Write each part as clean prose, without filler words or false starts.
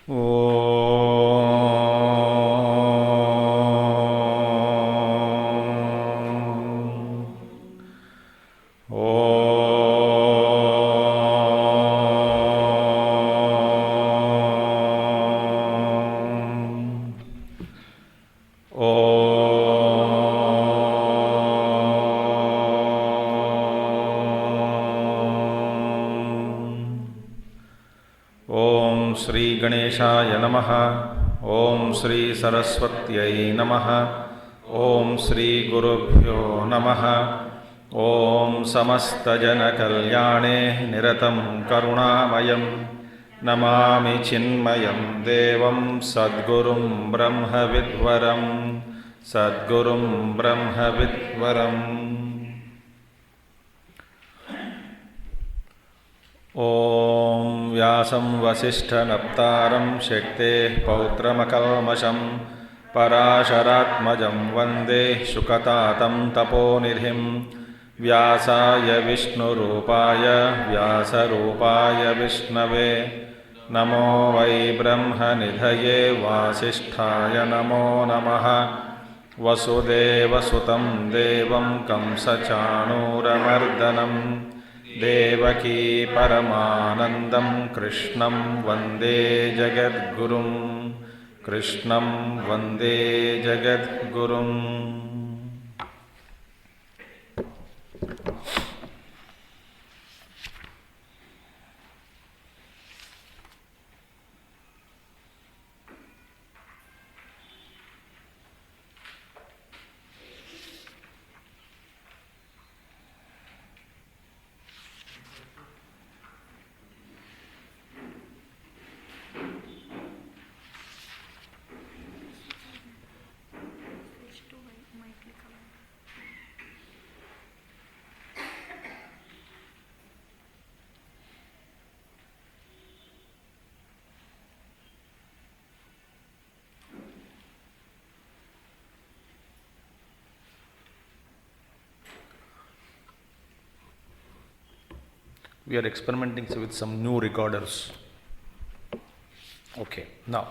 ओम श्री गणेशाय नमः। ओम श्री सरस्वत्यै नमः। ओम श्री गुरुभ्यो नमः। ओम समस्तजनकल्याणे निरतं करुणामयं नमामि चिन्मयं देवं सद्गुरुं ब्रह्मविद्वरं सद्गुरुं ब्रह्मविद्वरम्। ओम व्यासं वसिष्ठनप्तारं शक्तेः पौत्रमकल्मषं पराशरात्मजं वन्दे शुकतातं तपोनिधिं। व्यासाय विष्णुरूपाय व्यासरूपाय विष्णवे नमो वै ब्रह्मनिधये वासिष्ठाय नमो नमः। वसुदेवसुतं देवं कंसचाणूरमर्दनं देवकी परमानन्दं कृष्णं वन्दे जगद्गुरुं कृष्णं वन्दे जगद्गुरुम्। We are experimenting with some new recorders. Okay, now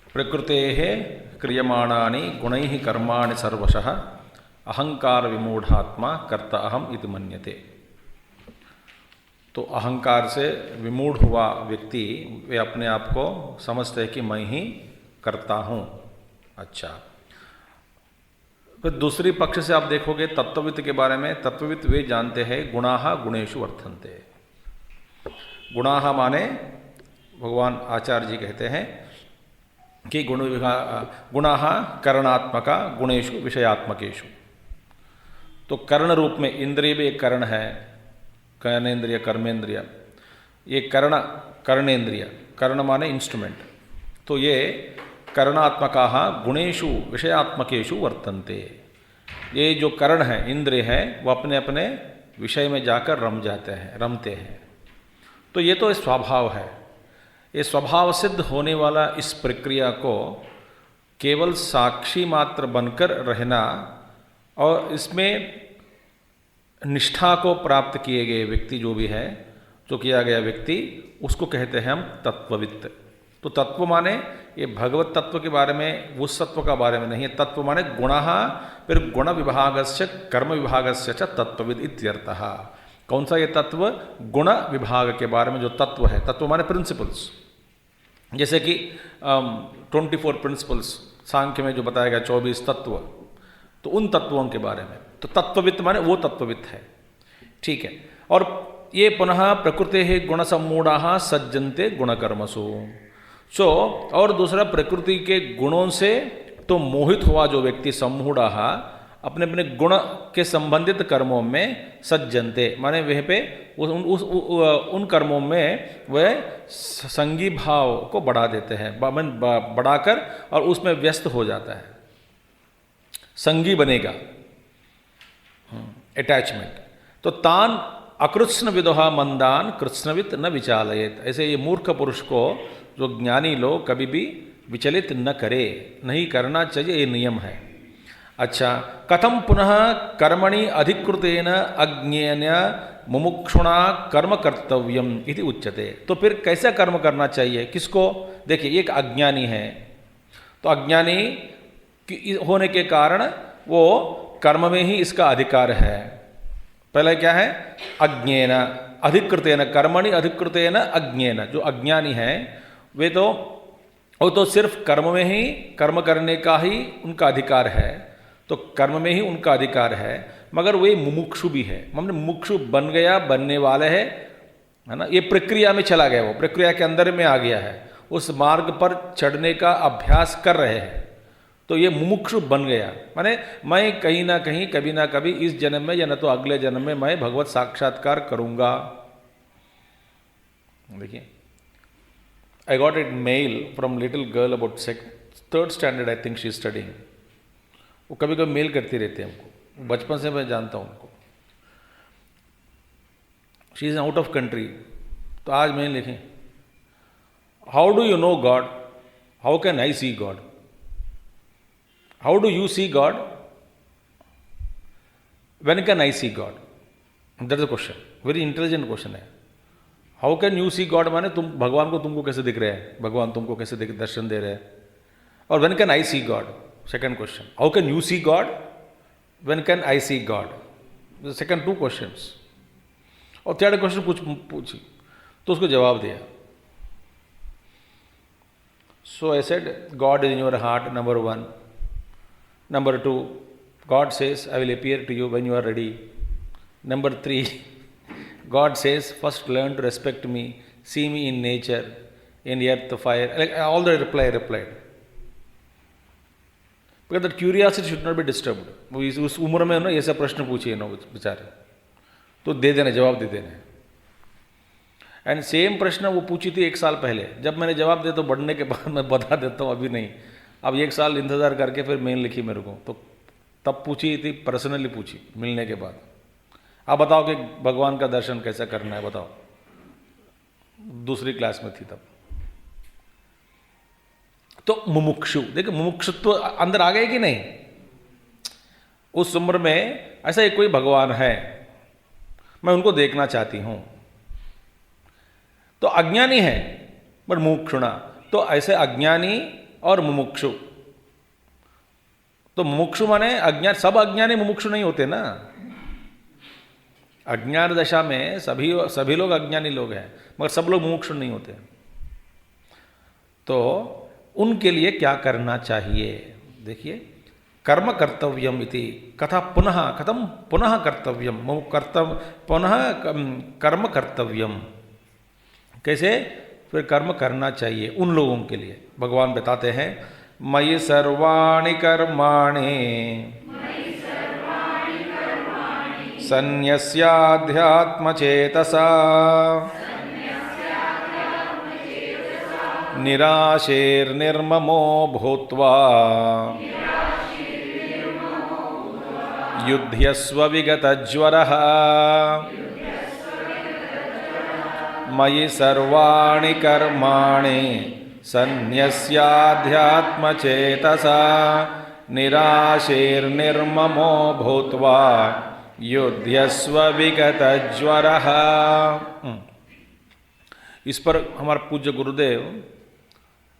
प्रकृतेः क्रियमाणानि गुणैः कर्माणि सर्वशः अहंकार विमूढ़ात्मा कर्ता अहम इति मन्यते। तो अहंकार से विमूढ़ हुआ व्यक्ति वे अपने आप को समझते हैं कि मैं ही करता हूँ। अच्छा, फिर दूसरी पक्ष से आप देखोगे तत्वविद के बारे में। तत्वविद वे जानते हैं गुणाः गुणेषु वर्तन्ते। गुणाः माने भगवान आचार्य जी कहते हैं कि गुणाः करणात्मका गुणेषु विषयात्मकेषु। तो कर्ण रूप में इंद्रिय भी एक कर्ण है, कर्णेन्द्रिय कर्मेंद्रिय। ये कर्णेन्द्रिय, कर्ण माने इंस्ट्रूमेंट। तो ये कर्णात्मकाः गुणेषु विषयात्मकेषु वर्तन्ते। ये जो कर्ण है, इंद्रिय है, वो अपने अपने विषय में जाकर रमते हैं। तो ये तो स्वभाव है। ये स्वभाव सिद्ध होने वाला इस प्रक्रिया को केवल साक्षी मात्र बनकर रहना और इसमें निष्ठा को प्राप्त किए गए व्यक्ति जो भी है, जो किया गया व्यक्ति, उसको कहते हैं हम तत्ववित्त। तो तत्व माने ये भगवत तत्व के बारे में, उस तत्व का बारे में नहीं है। तत्व माने गुणः, फिर गुण विभागस्य कर्म विभागस्य च तत्वविद इत्यर्थः। कौन सा ये तत्व? गुण विभाग के बारे में जो तत्व है। तत्व माने प्रिंसिपल्स, जैसे कि 24 प्रिंसिपल्स सांख्य में जो बताया गया 24 तत्व, तो उन तत्वों के बारे में। तो तत्ववित्त माने वो तत्ववित्त है, ठीक है। और ये पुनः प्रकृते गुण सम्मूढ़ाः सज्जन्ते गुणकर्मसु। सो और दूसरा, प्रकृति के गुणों से तो मोहित हुआ जो व्यक्ति सम्मूढ़ाः अपने अपने गुण के संबंधित कर्मों में सज्जन्ते माने वह पे उन कर्मों में वह संगी भाव को बढ़ा देते हैं, बढ़ाकर और उसमें व्यस्त हो जाता है, संगी बनेगा, अटैचमेंट। तो तान अकृत्स्न विदोहा मंदान कृत्स्नवित न विचालयेत। ऐसे ये मूर्ख पुरुष को जो ज्ञानी लोग कभी भी विचलित न करे, नहीं करना चाहिए, ये नियम है। अच्छा, कथम पुनः कर्मणि अधिकृतेन अज्ञेन मुमुक्षुणा कर्म कर्तव्यम इति उच्यते। तो फिर कैसा कर्म करना चाहिए, किसको? देखिए, एक अज्ञानी है, तो अज्ञानी होने के कारण वो कर्म में ही इसका अधिकार है। पहले क्या है? अज्ञेन अधिकृतेन, कर्मणि अधिकृतेन अज्ञेन। जो अज्ञानी है वो तो सिर्फ कर्म में ही, कर्म करने का ही उनका अधिकार है, तो कर्म में ही उनका अधिकार है, मगर वे मुमुक्षु भी है। मतलब मुमुक्षु बन गया, बनने वाले है ना, ये प्रक्रिया में चला गया, वो प्रक्रिया के अंदर में आ गया है, उस मार्ग पर चढ़ने का अभ्यास कर रहे हैं, तो ये मुमुक्षु बन गया। माने मैं कहीं ना कहीं, कभी ना कभी इस जन्म में या न तो अगले जन्म में मैं भगवत साक्षात्कार करूंगा। देखिए, I got a mail from little girl about third standard, I think she is studying. वो कभी कभी मेल करती रहती है हमको, बचपन से मैं जानता हूँ उनको। She is out of country, तो आज मैंने लिखे, how do you know God, how can I see God, how do you see God, when can I see God, that is a question, very intelligent question है। How can you see God माने तुम भगवान को, तुमको कैसे दिख रहे हैं, भगवान तुमको कैसे दर्शन दे रहे हैं। और when can I see God, second question, how can you see God, when can I see God, second 2 questions. और थर्ड क्वेश्चन पूछी तो उसको जवाब दिया। So I said, God is in your heart, number 1। Number 2, God says I will appear to you when you are ready. Number 3, God says, first learn to respect me, see me in nature, in earth, fire. Like all the replied. Because that curiosity should not be disturbed. वो उस उम्र में ना ये सब प्रश्न पूछिए ना बेचारे, तो दे देना, जवाब दे देना। एंड सेम प्रश्न वो पूछी थी 1 साल पहले, जब मैंने जवाब दिया तो बढ़ने के बाद मैं बता देता हूँ, अभी नहीं। अब 1 साल इंतज़ार करके फिर मेल लिखी मेरे को, तो तब पूछी थी, पर्सनली पूछी मिलने के बाद। आप बताओ कि भगवान का दर्शन कैसा करना है, बताओ। दूसरी क्लास में थी तब। तो मुमुक्षु, देखो मुमुक्षुत्व अंदर आ गए कि नहीं? उस उम्र में ऐसा एक कोई भगवान है, मैं उनको देखना चाहती हूं, तो अज्ञानी है पर मुमुक्षुणा, तो ऐसे अज्ञानी और मुमुक्षु। तो मुमुक्षु माने अज्ञान, सब अज्ञानी मुमुक्षु नहीं होते ना। अज्ञान दशा में सभी लोग अज्ञानी लोग हैं, मगर सब लोग मुमुक्षु नहीं होते। तो उनके लिए क्या करना चाहिए? देखिए, कर्म कर्तव्यम इति कथा कथम पुनः कर्तव्यम, पुनः कर्म कर्तव्यम, कैसे फिर कर्म करना चाहिए उन लोगों के लिए। भगवान बताते हैं, मयि सर्वाणि कर्माणि सन्न्यस्याध्यात्मचेतसा निराशेर्निर्ममो भूत्वा युध्यस्व विगतज्वरः मयि सर्वाणि कर्माणि सन्न्यस्याध्यात्मचेतसा निराशेर्निर्ममो भूत्वा युध्यस्व विगतज्वरः। इस पर हमारे पूज्य गुरुदेव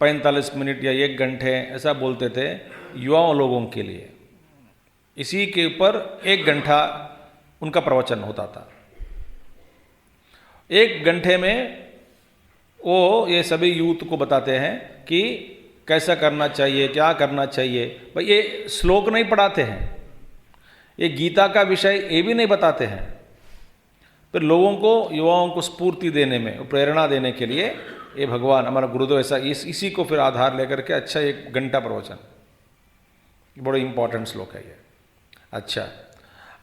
45 मिनट या 1 घंटे ऐसा बोलते थे युवाओं लोगों के लिए। इसी के ऊपर 1 घंटा उनका प्रवचन होता था। 1 घंटे में वो ये सभी यूथ को बताते हैं कि कैसा करना चाहिए, क्या करना चाहिए। भाई ये श्लोक नहीं पढ़ाते हैं, ये गीता का विषय ये भी नहीं बताते हैं। फिर लोगों को, युवाओं को स्फूर्ति देने में, प्रेरणा देने के लिए ये भगवान हमारा गुरुदेव ऐसा इसी को फिर आधार लेकर के अच्छा 1 घंटा प्रवचन, बड़ा इंपॉर्टेंट श्लोक है ये। अच्छा,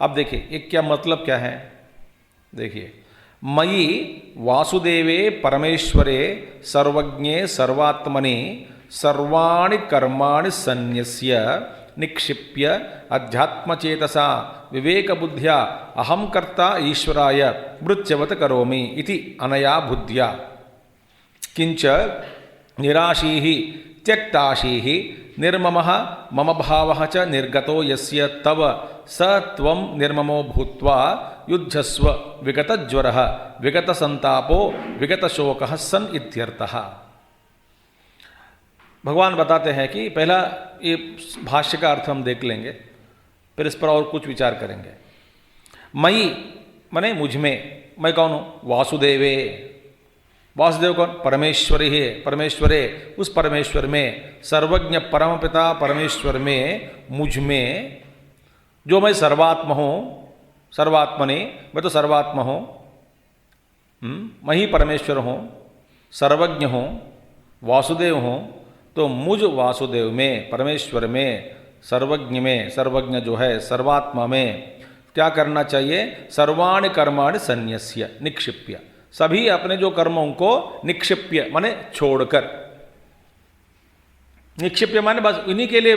अब देखिए ये क्या मतलब क्या है। देखिए, मयि वासुदेवे परमेश्वरे सर्वज्ञे सर्वात्मनि सर्वाणि कर्माणि सन्न्यस्य निक्षिप्य अध्यात्मचेतसा विवेकबुद्ध्या अहं कर्ता ईश्वराय मृत्यवत करोमि इति अनया बुद्ध्या किंच निराशीः त्यक्ताशीः निर्ममः मम भावः च निर्गतो यस्य तव स त्वं निर्ममो भूत्वा युद्धस्व विगतज्वरः विगतसंतापो विगतशोकः सन् इत्यर्थः। भगवान बताते हैं कि पहला ये भाष्य का अर्थ हम देख लेंगे, फिर इस पर और कुछ विचार करेंगे। मयि माने मुझ में, मैं कौन हूँ? वासुदेवे। वासुदेव कौन? परमेश्वरी है, परमेश्वरे, उस परमेश्वर में, सर्वज्ञ परमपिता परमेश्वर में, मुझ में, जो मैं सर्वात्मा हूँ, सर्वात्मने, मैं तो सर्वात्मा हूँ, मैं ही परमेश्वर हूँ, सर्वज्ञ हूँ, वासुदेव हूँ, तो मुझ वासुदेव में, परमेश्वर में, सर्वज्ञ में, सर्वज्ञ जो है सर्वात्मा में क्या करना चाहिए? सर्वाणि कर्माणि संन्यस्य निक्षिप्य, सभी अपने जो कर्मों को निक्षिप्य माने छोड़कर, निक्षिप्य माने बस इन्हीं के लिए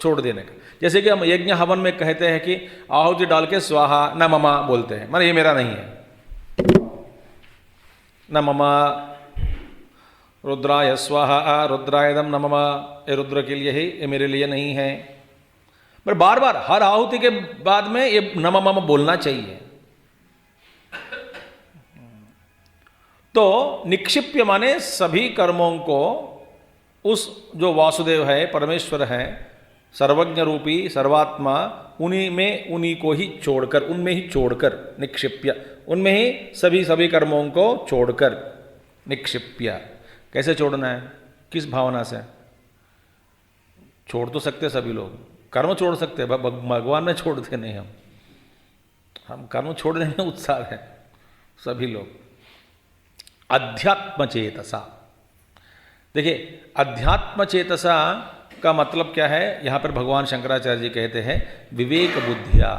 छोड़ देने का। जैसे कि हम यज्ञ हवन में कहते हैं कि आहुति डाल के स्वाहा न ममा बोलते हैं, माने ये मेरा नहीं है, न ममा रुद्राय स्वाहा रुद्रायदम न ममा, ये रुद्र के लिए ही, ये मेरे लिए नहीं है। पर बार बार हर आहुति के बाद में ये न ममा बोलना चाहिए। तो निक्षिप्य माने सभी कर्मों को उस जो वासुदेव है, परमेश्वर है, सर्वज्ञ रूपी सर्वात्मा, उन्हीं में, उन्हीं को ही छोड़कर, उनमें ही छोड़कर, निक्षिप्य, उनमें ही सभी कर्मों को छोड़कर, निक्षिप्य। कैसे छोड़ना है? किस भावना से? छोड़ तो सकते सभी लोग, कर्म छोड़ सकते हैं, भगवान में छोड़ते नहीं हम कर्म छोड़ने में उत्साह है सभी लोग। अध्यात्म चेतसा, देखिए अध्यात्म चेतसा का मतलब क्या है? यहां पर भगवान शंकराचार्य जी कहते हैं विवेक बुद्धिया,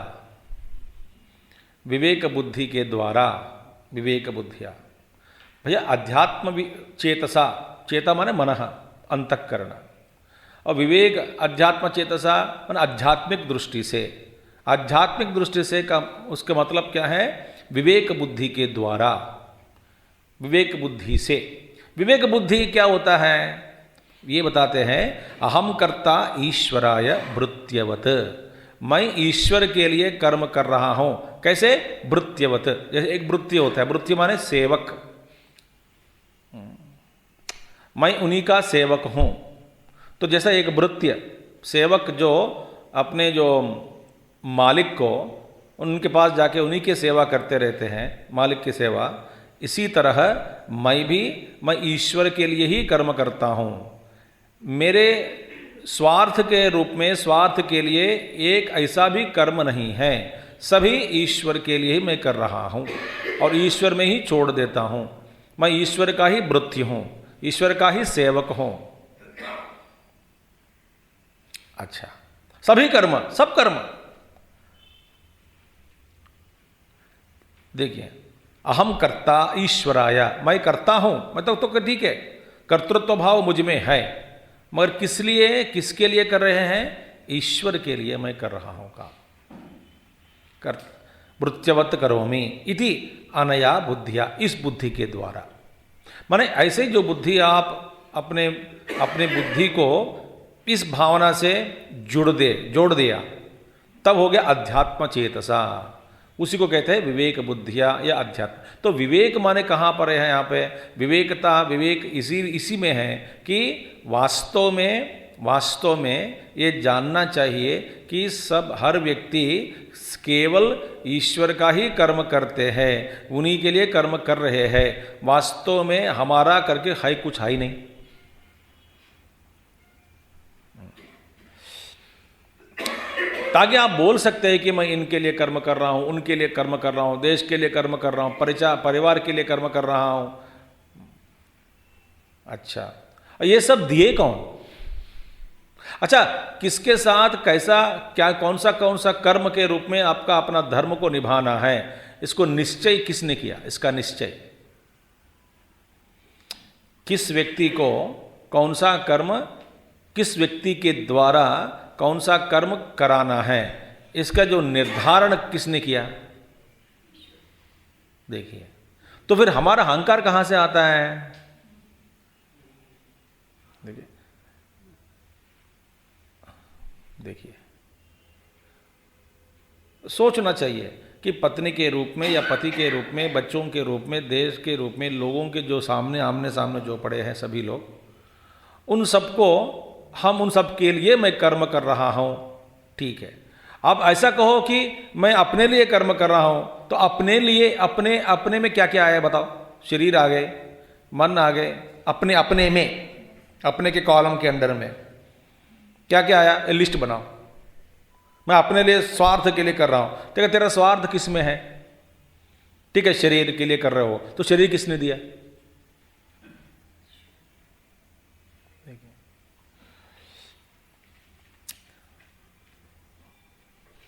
विवेक बुद्धि के द्वारा, विवेक बुद्धिया। भैया अध्यात्म चेतसा, चेता माने मनः, अंतःकरण, और विवेक अध्यात्म चेतसा माने आध्यात्मिक दृष्टि से, आध्यात्मिक दृष्टि से का उसका मतलब क्या है? विवेक बुद्धि के द्वारा, विवेक बुद्धि से। विवेक बुद्धि क्या होता है ये बताते हैं। अहम कर्ता ईश्वराय भृत्यवत, मैं ईश्वर के लिए कर्म कर रहा हूं। कैसे? भृत्यवत, जैसे एक भृत्य होता है, भृत्य माने सेवक, मैं उन्हीं का सेवक हूं। तो जैसा एक भृत्य सेवक जो अपने जो मालिक को, उनके पास जाके उन्हीं की सेवा करते रहते हैं, मालिक की सेवा, इसी तरह मैं ईश्वर के लिए ही कर्म करता हूं। मेरे स्वार्थ के रूप में, स्वार्थ के लिए एक ऐसा भी कर्म नहीं है, सभी ईश्वर के लिए ही मैं कर रहा हूं और ईश्वर में ही छोड़ देता हूं। मैं ईश्वर का ही भृत्य हूं, ईश्वर का ही सेवक हूं। अच्छा, सभी कर्म, सब कर्म, देखिए अहम कर्ता ईश्वराय, मैं करता हूं, मैं तो ठीक है, कर्तृत्व भाव मुझ में है, मगर किस लिए, किसके लिए कर रहे हैं? ईश्वर के लिए मैं कर रहा हूं काम। भृत्यवत करोमि इति अनया बुद्धिया, इस बुद्धि के द्वारा। माने ऐसे जो बुद्धि आप अपने बुद्धि को इस भावना से जोड़ दिया, तब हो गया अध्यात्म चेतसा। उसी को कहते हैं विवेक बुद्धिया या अध्यात्म। तो विवेक माने कहाँ पर है? यहाँ पे विवेकता, विवेक इसी में है कि वास्तव में ये जानना चाहिए कि हर व्यक्ति केवल ईश्वर का ही कर्म करते हैं, उन्हीं के लिए कर्म कर रहे हैं। वास्तव में हमारा करके है कुछ है ही नहीं। ताकि आप बोल सकते हैं कि मैं इनके लिए कर्म कर रहा हूं, उनके लिए कर्म कर रहा हूं, देश के लिए कर्म कर रहा हूं, परिवार के लिए कर्म कर रहा हूं। अच्छा, ये सब दिए कौन? अच्छा, किसके साथ कैसा, क्या, कौन सा कर्म के रूप में आपका अपना धर्म को निभाना है, इसको निश्चय किसने किया? इसका निश्चय किस व्यक्ति को कौन सा कर्म, किस व्यक्ति के द्वारा कौन सा कर्म कराना है, इसका जो निर्धारण किसने किया? देखिए, तो फिर हमारा अहंकार कहां से आता है? देखिए, देखिए, सोचना चाहिए कि पत्नी के रूप में या पति के रूप में, बच्चों के रूप में, देश के रूप में, लोगों के जो सामने आमने सामने जो पड़े हैं सभी लोग, उन सबको हम उन सब के लिए मैं कर्म कर रहा हूँ, ठीक है। अब ऐसा कहो कि मैं अपने लिए कर्म कर रहा हूँ, तो अपने लिए अपने अपने में क्या क्या आया बताओ? शरीर आ गए, मन आ गए, अपने अपने में, अपने के कॉलम के अंदर में क्या क्या आया, लिस्ट बनाओ। मैं अपने लिए स्वार्थ के लिए कर रहा हूं, ठीक है, तेरा स्वार्थ किस में है? ठीक है, शरीर के लिए कर रहे हो, तो शरीर किसने दिया?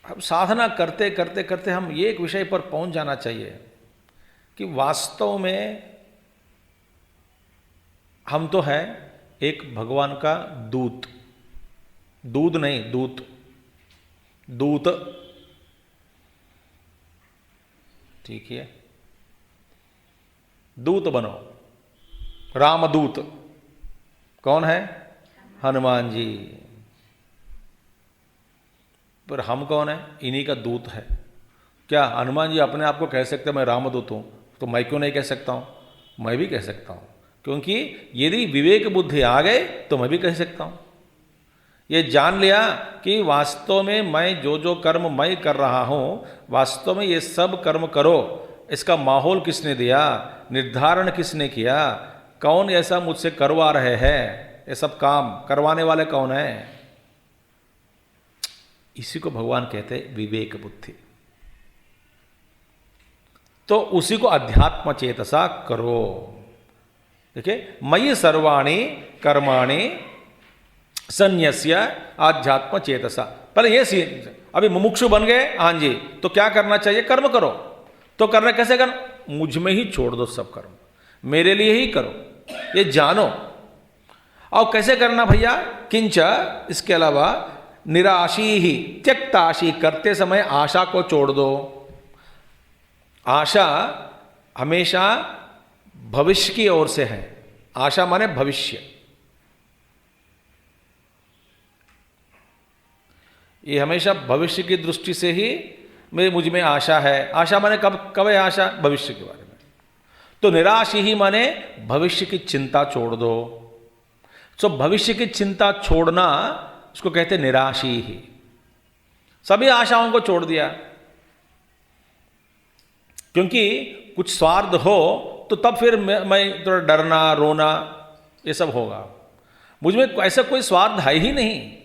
अब साधना करते करते करते हम ये एक विषय पर पहुंच जाना चाहिए कि वास्तव में हम तो है एक भगवान का दूत, दूध नहीं, दूत, दूत, ठीक है, दूत बनो, रामदूत। कौन है? हनुमान जी। पर हम कौन है? इन्हीं का दूत है। क्या हनुमान जी अपने आप को कह सकते हैं मैं रामदूत हूं? तो मैं क्यों नहीं कह सकता हूं? मैं भी कह सकता हूं, क्योंकि यदि विवेक बुद्धि आ गए तो मैं भी कह सकता हूं। ये जान लिया कि वास्तव में मैं जो जो कर्म मैं कर रहा हूं, वास्तव में ये सब कर्म करो, इसका माहौल किसने दिया, निर्धारण किसने किया, कौन ऐसा मुझसे करवा रहे हैं, ये सब काम करवाने वाले कौन है? इसी को भगवान कहते हैं विवेक बुद्धि। तो उसी को अध्यात्म चेतसा करो। देखिए, मयि सर्वाणि कर्माणि संन्यस्य आध्यात्म चेतसा। पहले ये सीन, अभी मुमुक्षु बन गए, हाँ जी, तो क्या करना चाहिए? कर्म करो। तो करना कैसे? करना, मुझ में ही छोड़ दो सब कर्म, मेरे लिए ही करो, ये जानो। और कैसे करना भैया? किंच, इसके अलावा निराशी ही त्यक्ताशी, करते समय आशा को छोड़ दो। आशा हमेशा भविष्य की ओर से है। आशा माने भविष्य। ये हमेशा भविष्य की दृष्टि से ही मुझ में आशा है। आशा माने कब है आशा? भविष्य के बारे में। तो निराशी ही माने भविष्य की चिंता छोड़ दो। सो भविष्य की चिंता छोड़ना, उसको कहते निराशी ही। सभी आशाओं को छोड़ दिया, क्योंकि कुछ स्वार्थ हो तो तब फिर मैं थोड़ा डरना, रोना, ये सब होगा। मुझ में ऐसा कोई स्वार्थ है ही नहीं।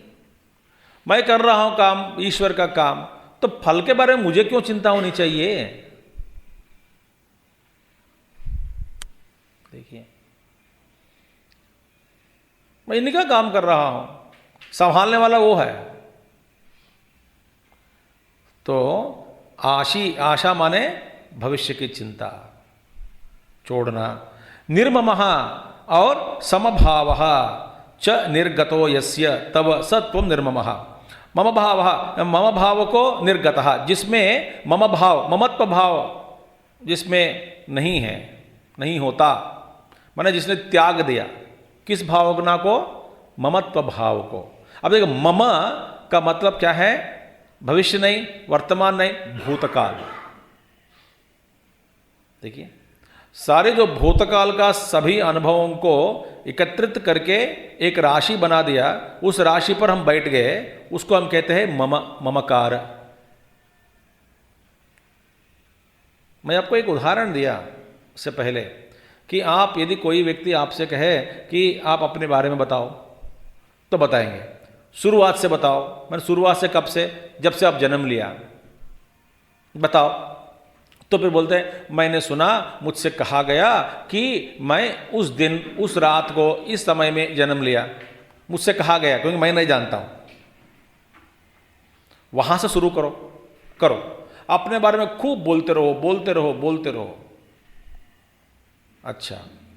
मैं कर रहा हूं काम, ईश्वर का काम, तो फल के बारे में मुझे क्यों चिंता होनी चाहिए? देखिए, मैं इन्हीं का काम कर रहा हूं, संभालने वाला वो है। तो आशा माने भविष्य की चिंता छोड़ना। निर्ममः और समभावः च निर्गतो यस्य तव स त्वं निर्ममः। मम भाव को निर्गतः, जिसमें मम भाव, ममत्व भाव जिसमें नहीं है, नहीं होता, माने जिसने त्याग दिया। किस भावना को? ममत्व भाव को। अब देखो, मम का मतलब क्या है? भविष्य नहीं, वर्तमान नहीं, भूतकाल। देखिए, सारे जो भूतकाल का सभी अनुभवों को एकत्रित करके एक राशि बना दिया, उस राशि पर हम बैठ गए, उसको हम कहते हैं ममकार। मैं आपको एक उदाहरण दिया इससे पहले कि आप, यदि कोई व्यक्ति आपसे कहे कि आप अपने बारे में बताओ, तो बताएंगे। शुरुआत से बताओ। मैंने शुरुआत से कब से? जब से आप जन्म लिया, बताओ। तो फिर बोलते हैं मैंने सुना, मुझसे कहा गया कि मैं उस दिन, उस रात को, इस समय में जन्म लिया, मुझसे कहा गया, क्योंकि मैं नहीं जानता हूं। वहां से शुरू करो। अपने बारे में खूब बोलते रहो, बोलते रहो, बोलते रहो। अच्छा,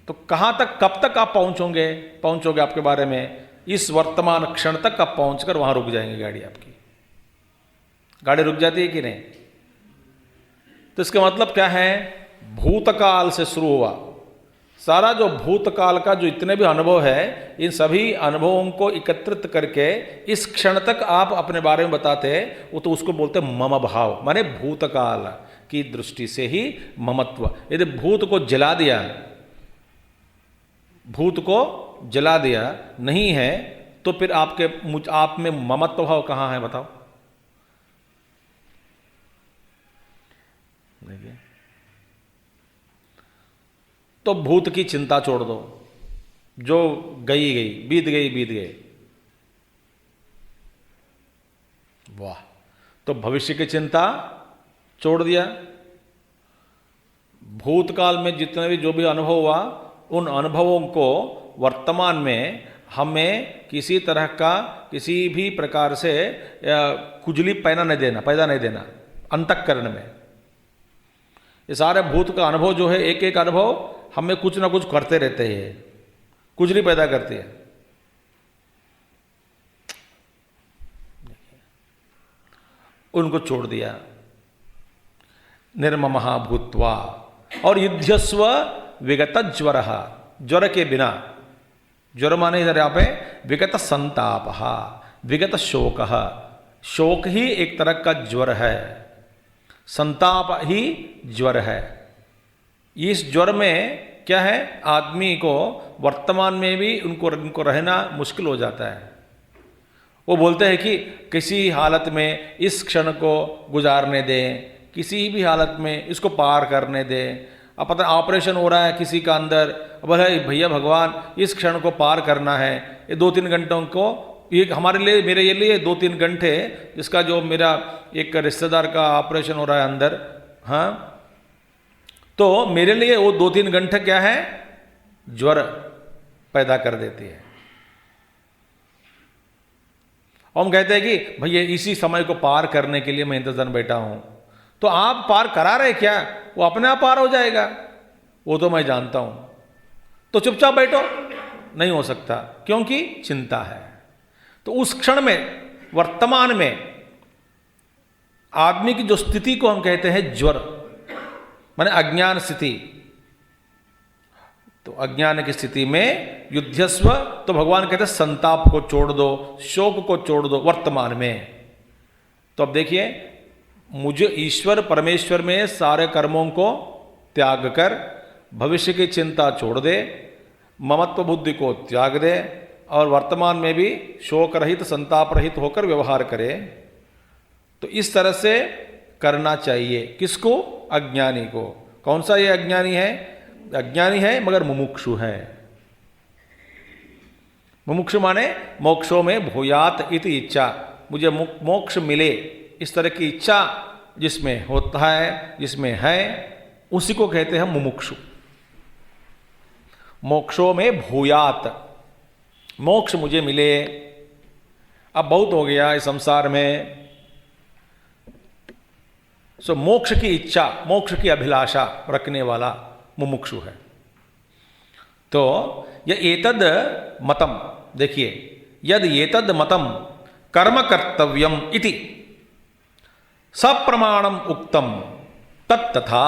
तो कहां तक, कब तक आप पहुंचोगे आपके बारे में? इस वर्तमान क्षण तक आप पहुंचकर वहां रुक जाएंगे गाड़ी आपकी। गाड़ी रुक जाती है कि नहीं? तो इसका मतलब क्या है? भूतकाल से शुरू हुआ, सारा जो भूतकाल का जो इतने भी अनुभव है, इन सभी अनुभवों को एकत्रित करके इस क्षण तक आप अपने बारे में बताते हैं, वो तो उसको बोलते हैं मम भाव, माने भूतकाल की दृष्टि से ही ममत्व। यदि भूत को जला दिया, भूत को जला दिया नहीं है, तो फिर आप में ममत्व भाव कहाँ है बताओ? देखिए, तो भूत की चिंता छोड़ दो, जो गई गई, बीत गई बीत गए। वाह, तो भविष्य की चिंता छोड़ दिया। भूतकाल में जितने भी जो भी अनुभव हुआ, उन अनुभवों को वर्तमान में हमें किसी तरह का, किसी भी प्रकार से खुजली पैदा नहीं देना अंतःकरण में। ये सारे भूत का अनुभव जो है, एक एक अनुभव हमें कुछ ना कुछ करते रहते हैं, खुजली पैदा करती है। उनको छोड़ दिया। निर्ममः भूत्वा, और युध्यस्व विगत ज्वर, ज्वर के बिना, ज्वर माने इधर यहाँ पे विगत संताप, विगत शोक, शोक ही एक तरह का ज्वर है, संताप ही ज्वर है। इस ज्वर में क्या है, आदमी को वर्तमान में भी उनको रहना मुश्किल हो जाता है। वो बोलते हैं कि किसी हालत में इस क्षण को गुजारने दें, किसी भी हालत में इसको पार करने दें। अब पता ऑपरेशन हो रहा है किसी का अंदर, बोले भैया भगवान इस क्षण को पार करना है, ये 2-3 घंटों को, ये हमारे लिए, मेरे ये लिए 2-3 घंटे, जिसका जो मेरा एक रिश्तेदार का ऑपरेशन हो रहा है अंदर, हाँ, तो मेरे लिए वो 2-3 घंटे क्या है, ज्वर पैदा कर देती है। और हम कहते हैं कि भैया इसी समय को पार करने के लिए मैं इंतजार बैठा हूं, तो आप पार करा रहे क्या? वो अपने आप पार हो जाएगा, वो तो मैं जानता हूं, तो चुपचाप बैठो। नहीं हो सकता, क्योंकि चिंता है। तो उस क्षण में, वर्तमान में आदमी की जो स्थिति को हम कहते हैं ज्वर, माने अज्ञान स्थिति। तो अज्ञान की स्थिति में युध्यस्व, तो भगवान कहते हैं संताप को छोड़ दो, शोक को छोड़ दो वर्तमान में। तो अब देखिए, मुझे ईश्वर परमेश्वर में सारे कर्मों को त्याग कर भविष्य की चिंता छोड़ दे, ममत्व बुद्धि को त्याग दे, और वर्तमान में भी शोक रहित, संताप रहित होकर व्यवहार करे। तो इस तरह से करना चाहिए। किसको? अज्ञानी को। कौन सा ये अज्ञानी है? अज्ञानी है मगर मुमुक्षु है। मुमुक्षु माने मोक्षों में भूयात इति इच्छा, मुझे मोक्ष मिले, इस तरह की इच्छा जिसमें होता है, जिसमें है, उसी को कहते हैं मुमुक्षु। मोक्षों में भूयात, मोक्ष मुझे मिले। अब बहुत हो गया इस संसार में, सो मोक्ष की इच्छा, मोक्ष की अभिलाषा रखने वाला मुमुक्षु है। तो यह एतद मतम, देखिए, यद एतद मतम कर्म कर्तव्यम इति सप्रमाणम उक्तम तत्तथा।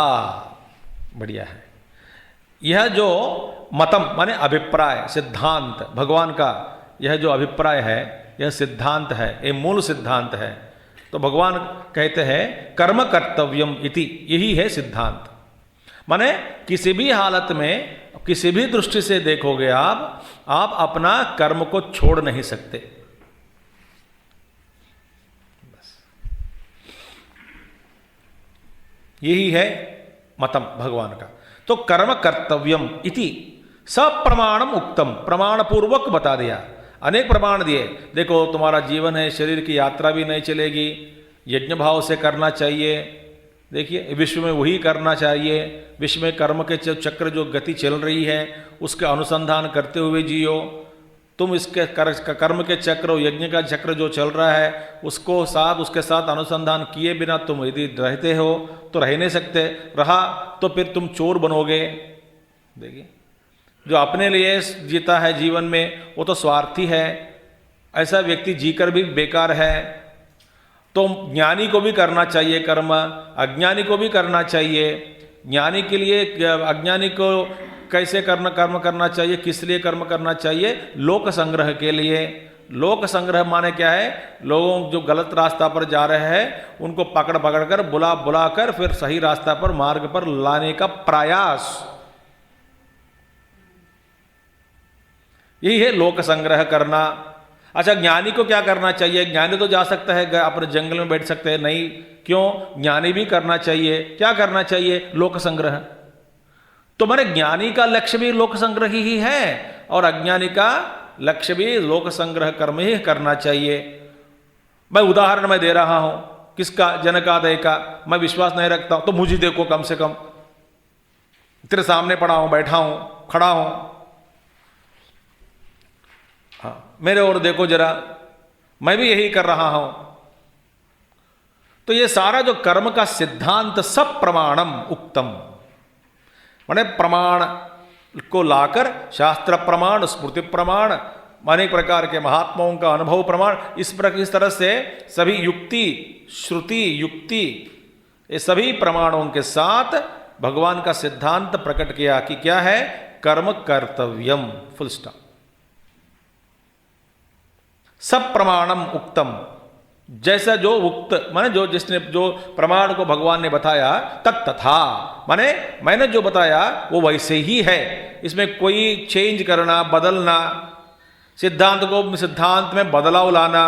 बढ़िया है। यह जो मतम माने अभिप्राय, सिद्धांत, भगवान का यह जो अभिप्राय है, यह सिद्धांत है, यह मूल सिद्धांत है। तो भगवान कहते हैं कर्म कर्तव्यम इति, यही है सिद्धांत। माने किसी भी हालत में, किसी भी दृष्टि से देखोगे आप अपना कर्म को छोड़ नहीं सकते। बस यही है मतम भगवान का। तो कर्म कर्तव्यम इति सप्रमाणम उक्तम, प्रमाण पूर्वक बता दिया। अनेक प्रमाण दिए। देखो, तुम्हारा जीवन है, शरीर की यात्रा भी नहीं चलेगी, यज्ञ भाव से करना चाहिए। देखिए, विश्व में वही करना चाहिए। विश्व में कर्म के चक्र जो गति चल रही है, उसका अनुसंधान करते हुए जियो। तुम इसके कर्म के चक्र, यज्ञ का चक्र जो चल रहा है, उसके साथ अनुसंधान किए बिना तुम यदि रहते हो तो रह नहीं सकते। रहा तो फिर तुम चोर बनोगे। देखिए, जो अपने लिए जीता है जीवन में, वो तो स्वार्थी है। ऐसा व्यक्ति जीकर भी बेकार है। तो ज्ञानी को भी करना चाहिए कर्म, अज्ञानी को भी करना चाहिए। ज्ञानी के लिए, अज्ञानी को कैसे कर्म करना चाहिए, किस लिए कर्म करना चाहिए? लोक संग्रह के लिए। लोक संग्रह माने क्या है? लोगों जो गलत रास्ता पर जा रहे हैं उनको पकड़ पकड़ कर बुला बुला कर फिर सही रास्ता पर, मार्ग पर लाने का प्रयास, यही है लोक संग्रह करना। अच्छा, ज्ञानी को क्या करना चाहिए? ज्ञानी तो जा सकता है अपने जंगल में बैठ सकते हैं, नहीं, क्यों? ज्ञानी भी करना चाहिए। क्या करना चाहिए? लोक संग्रह। तो माने ज्ञानी का लक्ष्य भी लोक संग्रह ही है और अज्ञानी का लक्ष्य भी लोक संग्रह कर्म ही करना चाहिए। मैं उदाहरण में दे रहा हूं, किसका? जनकादय का। मैं विश्वास नहीं रखता हूं तो मुझे देखो, कम से कम तेरे सामने पड़ा हूं, बैठा हूं, खड़ा हूं, हाँ मेरे और देखो जरा, मैं भी यही कर रहा हूं। तो ये सारा जो कर्म का सिद्धांत सब प्रमाणम उक्तम, माने प्रमाण को लाकर शास्त्र प्रमाण, स्मृति प्रमाण, अनेक प्रकार के महात्माओं का अनुभव प्रमाण, इस तरह से सभी युक्ति, श्रुति, युक्ति, ये सभी प्रमाणों के साथ भगवान का सिद्धांत प्रकट किया कि क्या है? कर्म कर्तव्यम, फुल स्टॉप। सब प्रमाणम उक्तम, जैसा जो उक्त माने जिसने जो प्रमाण को भगवान ने बताया, तत्तथा माने मैंने जो बताया वो वैसे ही है, इसमें कोई चेंज करना, बदलना, सिद्धांत में बदलाव लाना,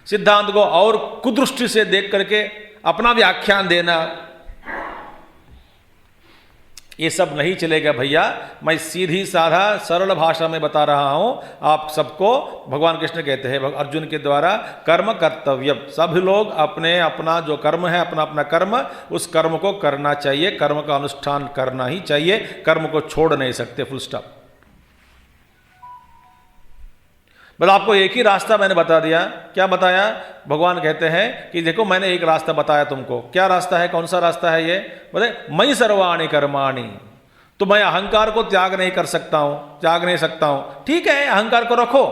सिद्धांत को और कुदृष्टि से देख करके अपना व्याख्यान देना, ये सब नहीं चलेगा भैया। मैं सीधी साधा सरल भाषा में बता रहा हूं आप सबको। भगवान कृष्ण कहते हैं अर्जुन के द्वारा, कर्म कर्तव्य, सभी लोग अपने अपना जो कर्म है, अपना अपना कर्म, उस कर्म को करना चाहिए, कर्म का अनुष्ठान करना ही चाहिए, कर्म को छोड़ नहीं सकते, फुल स्टॉप। बस आपको एक ही रास्ता मैंने बता दिया। क्या बताया? भगवान कहते हैं कि देखो मैंने एक रास्ता बताया तुमको। क्या रास्ता है? कौन सा रास्ता है ये? बोले मयि सर्वाणि कर्माणि। तो मैं अहंकार को त्याग नहीं कर सकता हूं, त्याग नहीं सकता हूं। ठीक है, अहंकार को रखो,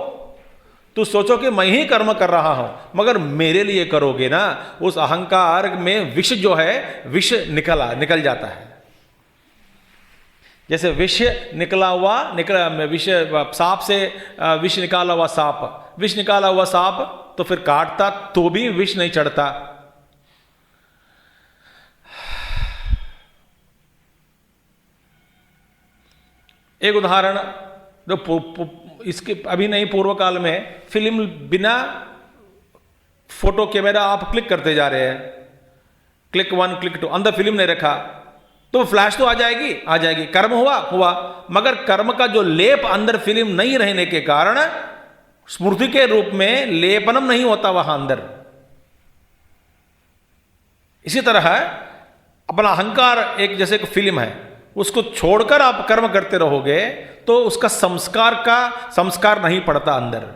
तो सोचो कि मैं ही कर्म कर रहा हूं, मगर मेरे लिए करोगे ना, उस अहंकार में विष जो है, विष निकल जाता है। जैसे विष विष सांप से विष निकाला हुआ सांप, विष निकाला हुआ सांप तो फिर काटता तो भी विष नहीं चढ़ता। एक उदाहरण जो इसके अभी नहीं, पूर्व काल में फिल्म बिना फोटो कैमरा आप क्लिक करते जा रहे हैं, क्लिक 1 क्लिक 2, अंदर फिल्म नहीं रखा तो फ्लैश तो आ जाएगी, कर्म हुआ, मगर कर्म का जो लेप अंदर फिल्म नहीं रहने के कारण स्मृति के रूप में लेपनम नहीं होता वहां अंदर। इसी तरह अपना अहंकार एक जैसे एक फिल्म है, उसको छोड़कर आप कर्म करते रहोगे तो उसका संस्कार नहीं पड़ता अंदर।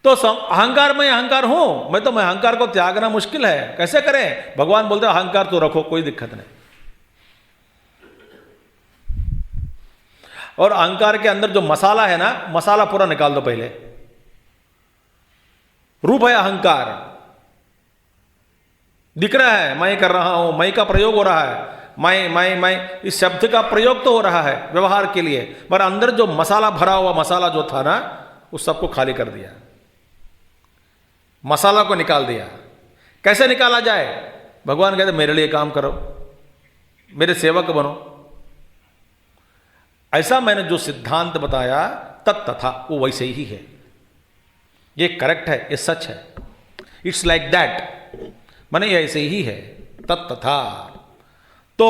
तो अहंकार में अहंकार हूं मैं, तो मैं अहंकार को त्यागना मुश्किल है, कैसे करें? भगवान बोलते हैं अहंकार तो रखो, कोई दिक्कत नहीं। और अहंकार के अंदर जो मसाला है ना, मसाला पूरा निकाल दो पहले। रूप है अहंकार, दिख रहा है मैं कर रहा हूं, मैं का प्रयोग हो रहा है, मैं इस शब्द का प्रयोग तो हो रहा है व्यवहार के लिए, पर अंदर जो मसाला भरा हुआ मसाला जो था ना, उस सबको खाली कर दिया, मसाला को निकाल दिया। कैसे निकाला जाए? भगवान कहते मेरे लिए काम करो, मेरे सेवक बनो। ऐसा मैंने जो सिद्धांत बताया तत्तथा वो वैसे ही है, ये करेक्ट है, ये सच है, इट्स लाइक दैट, माने ऐसे ही है, तत्तथा। तो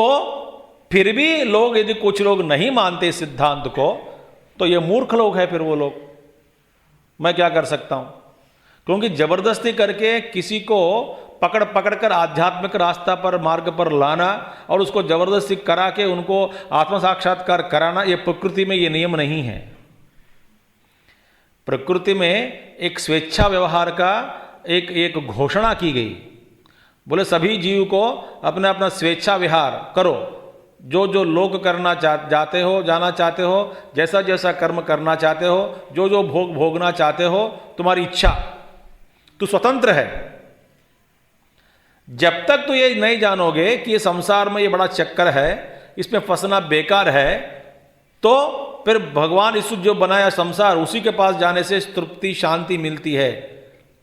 फिर भी लोग, यदि कुछ लोग नहीं मानते इस सिद्धांत को, तो ये मूर्ख लोग हैं फिर वो लोग। मैं क्या कर सकता हूं? क्योंकि जबरदस्ती करके किसी को पकड़ कर आध्यात्मिक रास्ता पर, मार्ग पर लाना और उसको जबरदस्ती करा के उनको आत्म साक्षात्कार कराना, ये प्रकृति में ये नियम नहीं है। प्रकृति में एक स्वेच्छा व्यवहार का एक घोषणा की गई, बोले सभी जीव को अपना अपना स्वेच्छा विहार करो, जो जो लोग करना जाना चाहते हो, जैसा जैसा कर्म करना चाहते हो, जो जो भोग भोगना चाहते हो, तुम्हारी इच्छा, तू स्वतंत्र है। जब तक तो ये नहीं जानोगे कि ये संसार में ये बड़ा चक्कर है, इसमें फंसना बेकार है, तो फिर भगवान यीशु जो बनाया संसार, उसी के पास जाने से तृप्ति शांति मिलती है।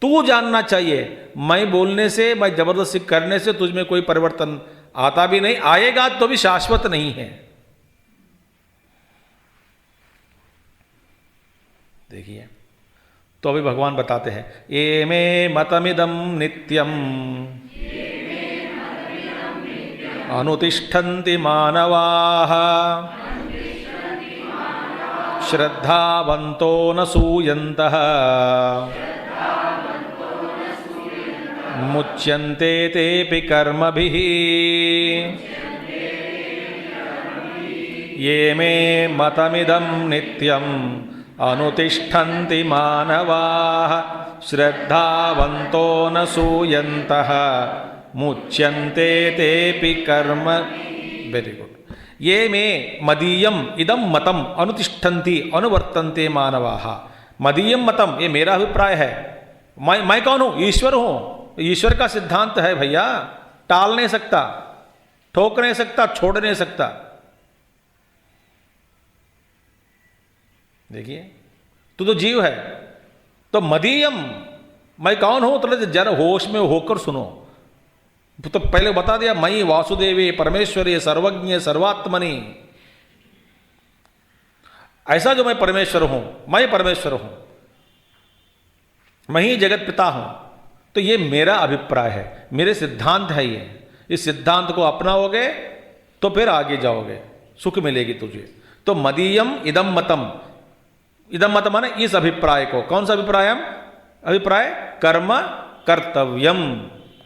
तू जानना चाहिए, मैं बोलने से, मैं जबरदस्ती करने से तुझ में कोई परिवर्तन आता भी नहीं, आएगा तो भी शाश्वत नहीं है। देखिए, तो अभी भगवान बताते हैं, ये मे मतमिदं नित्यम अनुतिष्ठन्ति मानवाः श्रद्धावन्तो न सूयन्तः मुच्यन्ते तेऽपि कर्मभिः ये मे मतमिदं नित्यम् अनुतिष्ठन्ति मानवाः श्रद्धावन्तो न सूयन्तः मुच्यन्ते तेऽपि कर्म। Very good. ये मे मदीयम इदम मतम अनुतिष्ठन्ति अनुवर्तन्ते मानवाः। मदीयम मतम, ये मेरा अभिप्राय है। मैं कौन हूं? ईश्वर हूं। ईश्वर का सिद्धांत है भैया, टाल नहीं सकता, ठोक नहीं सकता, छोड़ नहीं सकता। देखिए, तू तो जीव है, तो मदीयम, मैं कौन हूं? तो जरा होश में होकर सुनो। तो पहले बता दिया, मई वासुदेवी परमेश्वरी सर्वज्ञ सर्वात्मनि, ऐसा जो मैं परमेश्वर हूं, मैं परमेश्वर हूं, मैं ही जगत पिता हूं। तो ये मेरा अभिप्राय है, मेरे सिद्धांत है ये। इस सिद्धांत को अपनाओगे तो फिर आगे जाओगे, सुख मिलेगी तुझे। तो मदीयम इदम मतम, इदम मत माने इस अभिप्राय को। कौन सा अभिप्राय? अभिप्राय कर्म कर्तव्यम,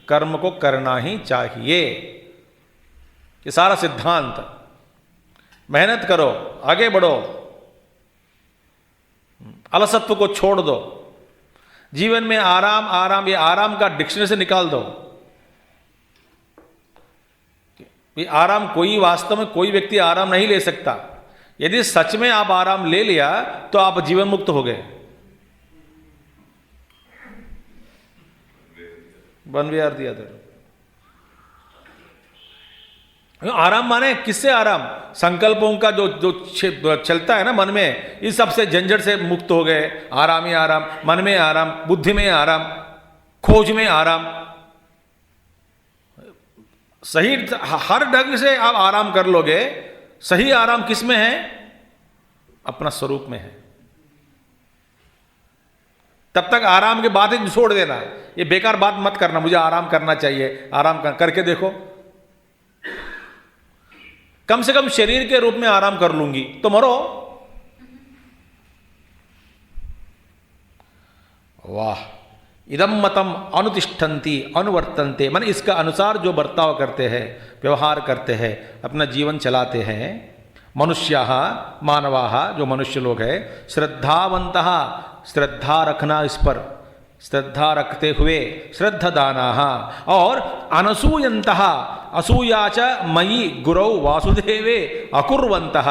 कर्म को करना ही चाहिए। ये सारा सिद्धांत। मेहनत करो, आगे बढ़ो, अलसत्व को छोड़ दो, जीवन में आराम आराम, ये आराम का डिक्शनरी से निकाल दो। ये आराम कोई, वास्तव में कोई व्यक्ति आराम नहीं ले सकता। यदि सच में आप आराम ले लिया तो आप जीवन मुक्त हो गए। वन वे आर दिया था। आराम माने किससे आराम? संकल्पों का जो जो चलता है ना मन में, इस सबसे झंझट से मुक्त हो गए। आराम ही आराम, मन में आराम, बुद्धि में आराम, खोज में आराम। सही हर ढंग से आप आराम कर लोगे। सही आराम किस में है? अपना स्वरूप में है। तब तक आराम के बाद ही छोड़ देना। ये बेकार बात मत करना, मुझे आराम करना चाहिए, आराम करके देखो। कम से कम शरीर के रूप में आराम कर लूंगी तो मरो। वाह! इदम मतम अनुतिष्ठन्ति अनुवर्तन्ते, मन इसका अनुसार जो बर्ताव करते हैं, व्यवहार करते हैं, अपना जीवन चलाते हैं। मनुष्याः मानवाः, जो मनुष्य लोग हैं, श्रद्धावन्तः, श्रद्धा रखना, इस पर श्रद्धा रखते हुए, श्रद्धदानाः, और अनसूयन्तः, असूया च मयि गुरौ वासुदेवे अकुर्वन्तः।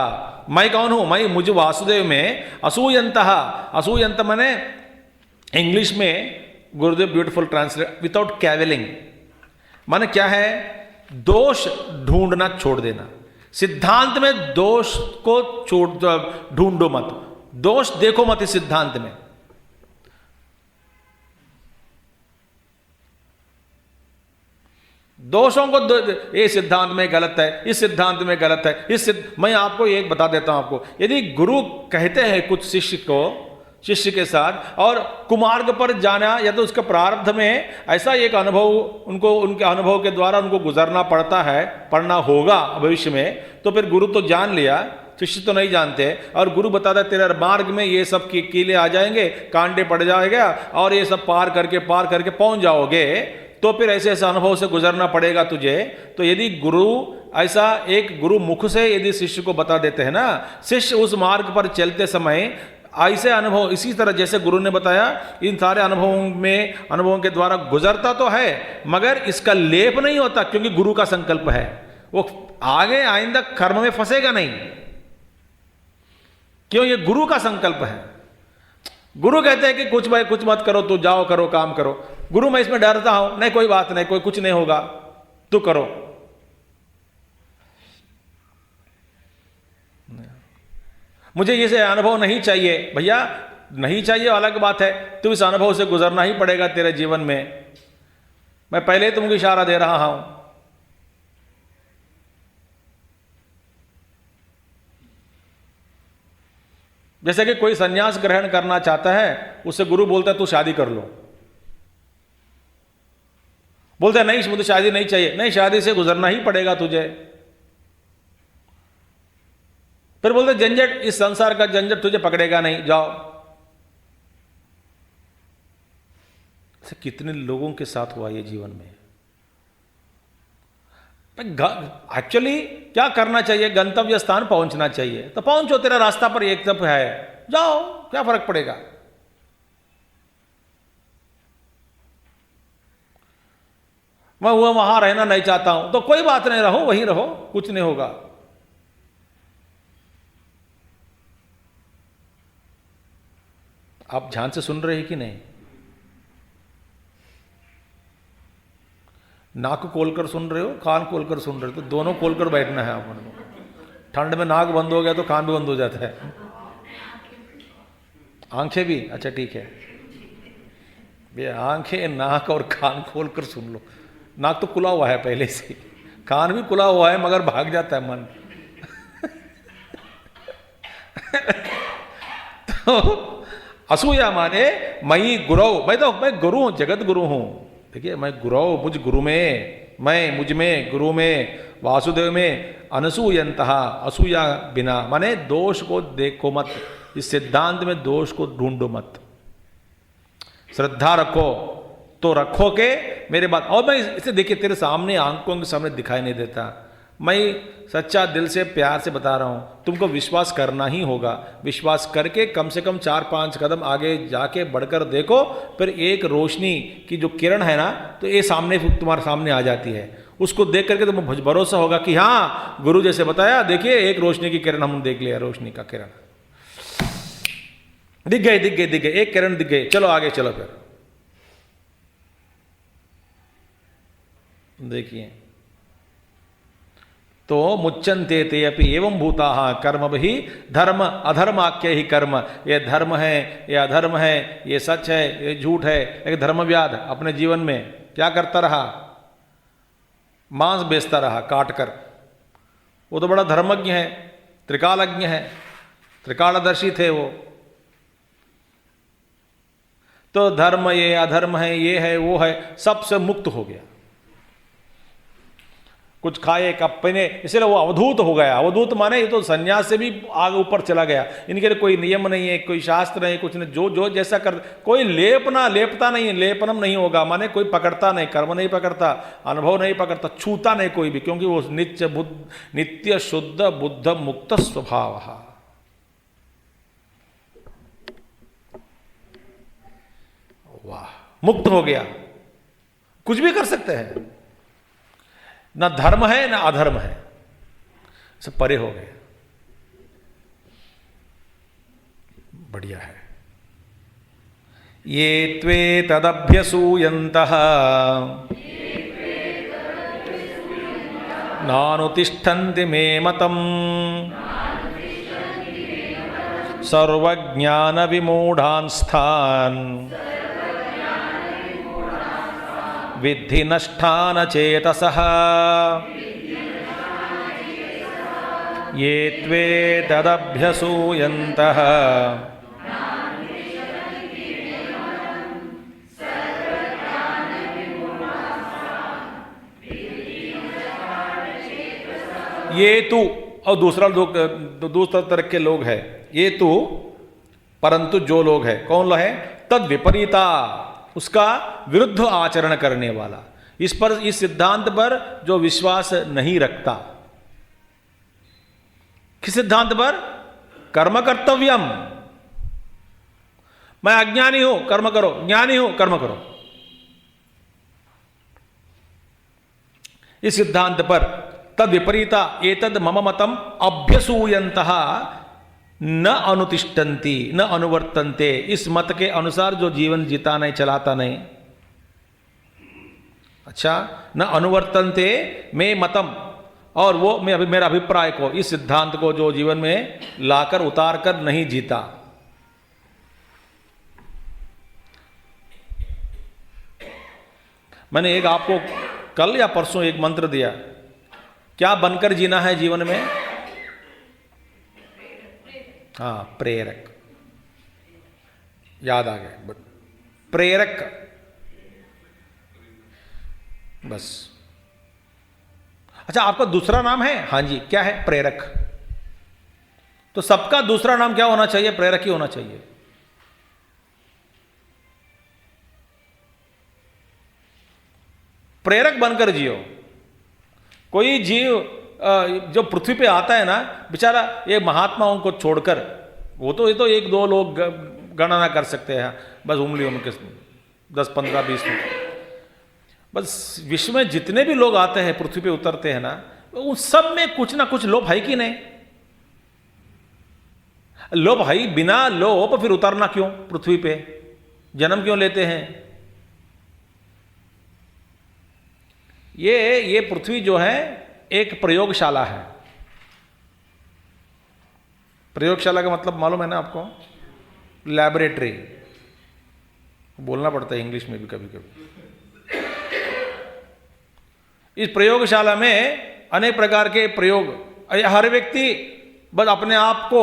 मैं कौन हूं? मैं मुझे वासुदेव में असूयन्तः, असूयंत माने इंग्लिश में गुरुदेव ब्यूटीफुल ट्रांसलेट, विदाउट कैवलिंग, माने क्या है? दोष ढूंढना छोड़ देना। सिद्धांत में दोष को ढूंढो मत, दोष देखो मत इस सिद्धांत में। दोषों को ये सिद्धांत में गलत है, इस सिद्धांत में गलत है, मैं आपको एक बता देता हूं आपको। यदि गुरु कहते हैं कुछ शिष्य के साथ, और कुमार्ग पर जाना, या तो उसका प्रारब्ध में ऐसा एक अनुभव उनको, उनके अनुभव के द्वारा उनको गुजरना पड़ता है, पढ़ना होगा भविष्य में, तो फिर गुरु तो जान लिया, शिष्य तो नहीं जानते। और गुरु बताता है तेरे मार्ग में ये सब कीले आ जाएंगे, कांटे पड़ जाएगा, और ये सब पार करके पहुंच जाओगे। तो फिर ऐसे ऐसे अनुभव से गुजरना पड़ेगा तुझे। तो यदि गुरु ऐसा एक गुरु मुख से यदि शिष्य को बता देते हैं ना, शिष्य उस मार्ग पर चलते समय ऐसे अनुभव, इसी तरह जैसे गुरु ने बताया, इन सारे अनुभवों के द्वारा गुजरता तो है, मगर इसका लेप नहीं होता, क्योंकि गुरु का संकल्प है। वो आगे आइंदा कर्म में फंसेगा नहीं, क्यों? ये गुरु का संकल्प है। गुरु कहते हैं कि कुछ भाई कुछ मत करो, तो जाओ करो, काम करो। गुरु मैं इसमें डरता हूं, नहीं कोई बात नहीं, कोई कुछ नहीं होगा, तू करो। मुझे ये अनुभव नहीं चाहिए भैया, नहीं चाहिए अलग बात है, तो इस अनुभव से गुजरना ही पड़ेगा तेरे जीवन में। मैं पहले ही तुमको इशारा दे रहा हूं। जैसे कि कोई संन्यास ग्रहण करना चाहता है, उससे गुरु बोलता है तू शादी कर लो, बोलता है नहीं मुझे शादी नहीं चाहिए, नहीं शादी से गुजरना ही पड़ेगा तुझे। फिर बोलते झंझट, इस संसार का झंझट तुझे पकड़ेगा नहीं, जाओ। ऐसे कितने लोगों के साथ हुआ ये जीवन में। एक्चुअली क्या करना चाहिए, गंतव्य स्थान पहुंचना चाहिए, तो पहुंचो, तेरा रास्ता पर एक तरफ है, जाओ, क्या फर्क पड़ेगा। मैं वहां रहना नहीं चाहता हूं, तो कोई बात नहीं, रहो वहीं रहो, कुछ नहीं होगा। आप ध्यान से सुन रहे हैं कि नहीं? नाक खोलकर सुन रहे हो, कान खोलकर सुन रहे हो, तो दोनों खोलकर बैठना है अपन को। ठंड में नाक बंद हो गया तो कान भी बंद हो जाता है, आंखें भी। अच्छा ठीक है, ये आंखें नाक और कान खोलकर सुन लो। नाक तो खुला हुआ है पहले से, कान भी खुला हुआ है, मगर भाग जाता है मन। तो असूया माने मई गुरु, मैं गुरु हूं, जगत गुरु हूं। देखिए मैं गुरु, मुझ गुरु में, मैं मुझ में, गुरु में, वासुदेव में, अनसूयंतः, असूया बिना माने दोष को देखो मत, इस सिद्धांत में दोष को ढूंढो मत, श्रद्धा रखो तो रखो के मेरे बात। और मैं इसे देखिए तेरे सामने, आंखों के सामने दिखाई नहीं देता, मैं सच्चा दिल से प्यार से बता रहा हूं, तुमको विश्वास करना ही होगा। विश्वास करके कम से कम 4-5 कदम आगे जाके बढ़कर देखो, फिर एक रोशनी की जो किरण है ना, तो ये सामने तुम्हारे सामने आ जाती है। उसको देख करके तुम्हें भरोसा होगा कि हाँ गुरु जैसे बताया, देखिए एक रोशनी की किरण हमने देख लिया, रोशनी का किरण दिख गए, दिख गए, दिख गए, एक किरण दिख गई, चलो आगे चलो। फिर देखिए, तो मुच्चन्ते ते अपि एवं भूताः कर्म भी धर्म अधर्माख्य ही कर्म। ये धर्म है, ये अधर्म है, ये सच है, ये झूठ है। एक धर्मव्याध अपने जीवन में क्या करता रहा, मांस बेचता रहा काट कर। वो तो बड़ा धर्मज्ञ है, त्रिकालज्ञ है, त्रिकालदर्शी थे वो। तो धर्म ये अधर्म है, ये है वो है, सबसे मुक्त हो गया। कुछ खाए कब पहने, इसलिए वो अवधूत हो गया। अवधूत माने ये तो संन्यास से भी आगे ऊपर चला गया। इनके लिए कोई नियम नहीं है, कोई शास्त्र नहीं, कुछ नहीं, जो जैसा कर, कोई लेपता नहीं, लेपनम नहीं होगा, माने कोई पकड़ता नहीं, कर्म नहीं पकड़ता, अनुभव नहीं पकड़ता, छूता नहीं कोई भी, क्योंकि वो नित्य शुद्ध बुद्ध मुक्त स्वभाव। वाह, मुक्त हो गया, कुछ भी कर सकते हैं, ना धर्म है ना अधर्म है, सब परे हो गए। बढ़िया है। ये त्वे तदभ्यसूयन्तः नानुतिष्ठन्ति मे मतम् सर्वज्ञान विमूढ़ांस्तान् विद्धि नष्टान चेतसः ये त्वे तदभ्यसूयन्तः ये तू, और दूसरा तरह के लोग हैं, ये तू परंतु जो लोग है, कौन लोग है, तद विपरीता, उसका विरुद्ध आचरण करने वाला, इस पर, इस सिद्धांत पर जो विश्वास नहीं रखता। किस सिद्धांत पर? कर्म कर्तव्यम, मैं अज्ञानी हूं कर्म करो, ज्ञानी हूं कर्म करो, इस सिद्धांत पर तद विपरीता एतद मम मतम अभ्यसूयन्तः न अनुतिष्ठन्ति न अनुवर्तन्ते, इस मत के अनुसार जो जीवन जीता नहीं, चलाता नहीं, अच्छा, न अनुवर्तन्ते मे मतम, और वो मेरा अभिप्राय को, इस सिद्धांत को जो जीवन में लाकर उतार कर नहीं जीता। मैंने एक आपको कल या परसों एक मंत्र दिया, क्या बनकर जीना है जीवन में? हाँ, प्रेरक, याद आ गया, प्रेरक, बस। अच्छा, आपका दूसरा नाम है? हाँ जी, क्या है? प्रेरक। तो सबका दूसरा नाम क्या होना चाहिए? प्रेरक ही होना चाहिए। प्रेरक बनकर जियो। कोई जीव जो पृथ्वी पे आता है ना, बेचारा ये महात्माओं को छोड़कर, वो तो ये तो एक दो लोग गणना कर सकते हैं, बस उंगलियों में, 10 15 20 में। बस विश्व में जितने भी लोग आते हैं, पृथ्वी पे उतरते हैं ना, उन सब में कुछ ना कुछ लोभ है कि नहीं? लोभ है, बिना लोभ फिर उतरना क्यों पृथ्वी पे? जन्म क्यों लेते हैं? ये पृथ्वी जो है एक प्रयोगशाला है। प्रयोगशाला का मतलब मालूम है ना आपको? लैबोरेटरी बोलना पड़ता है इंग्लिश में भी कभी कभी। इस प्रयोगशाला में अनेक प्रकार के प्रयोग, हर व्यक्ति बस अपने आप को,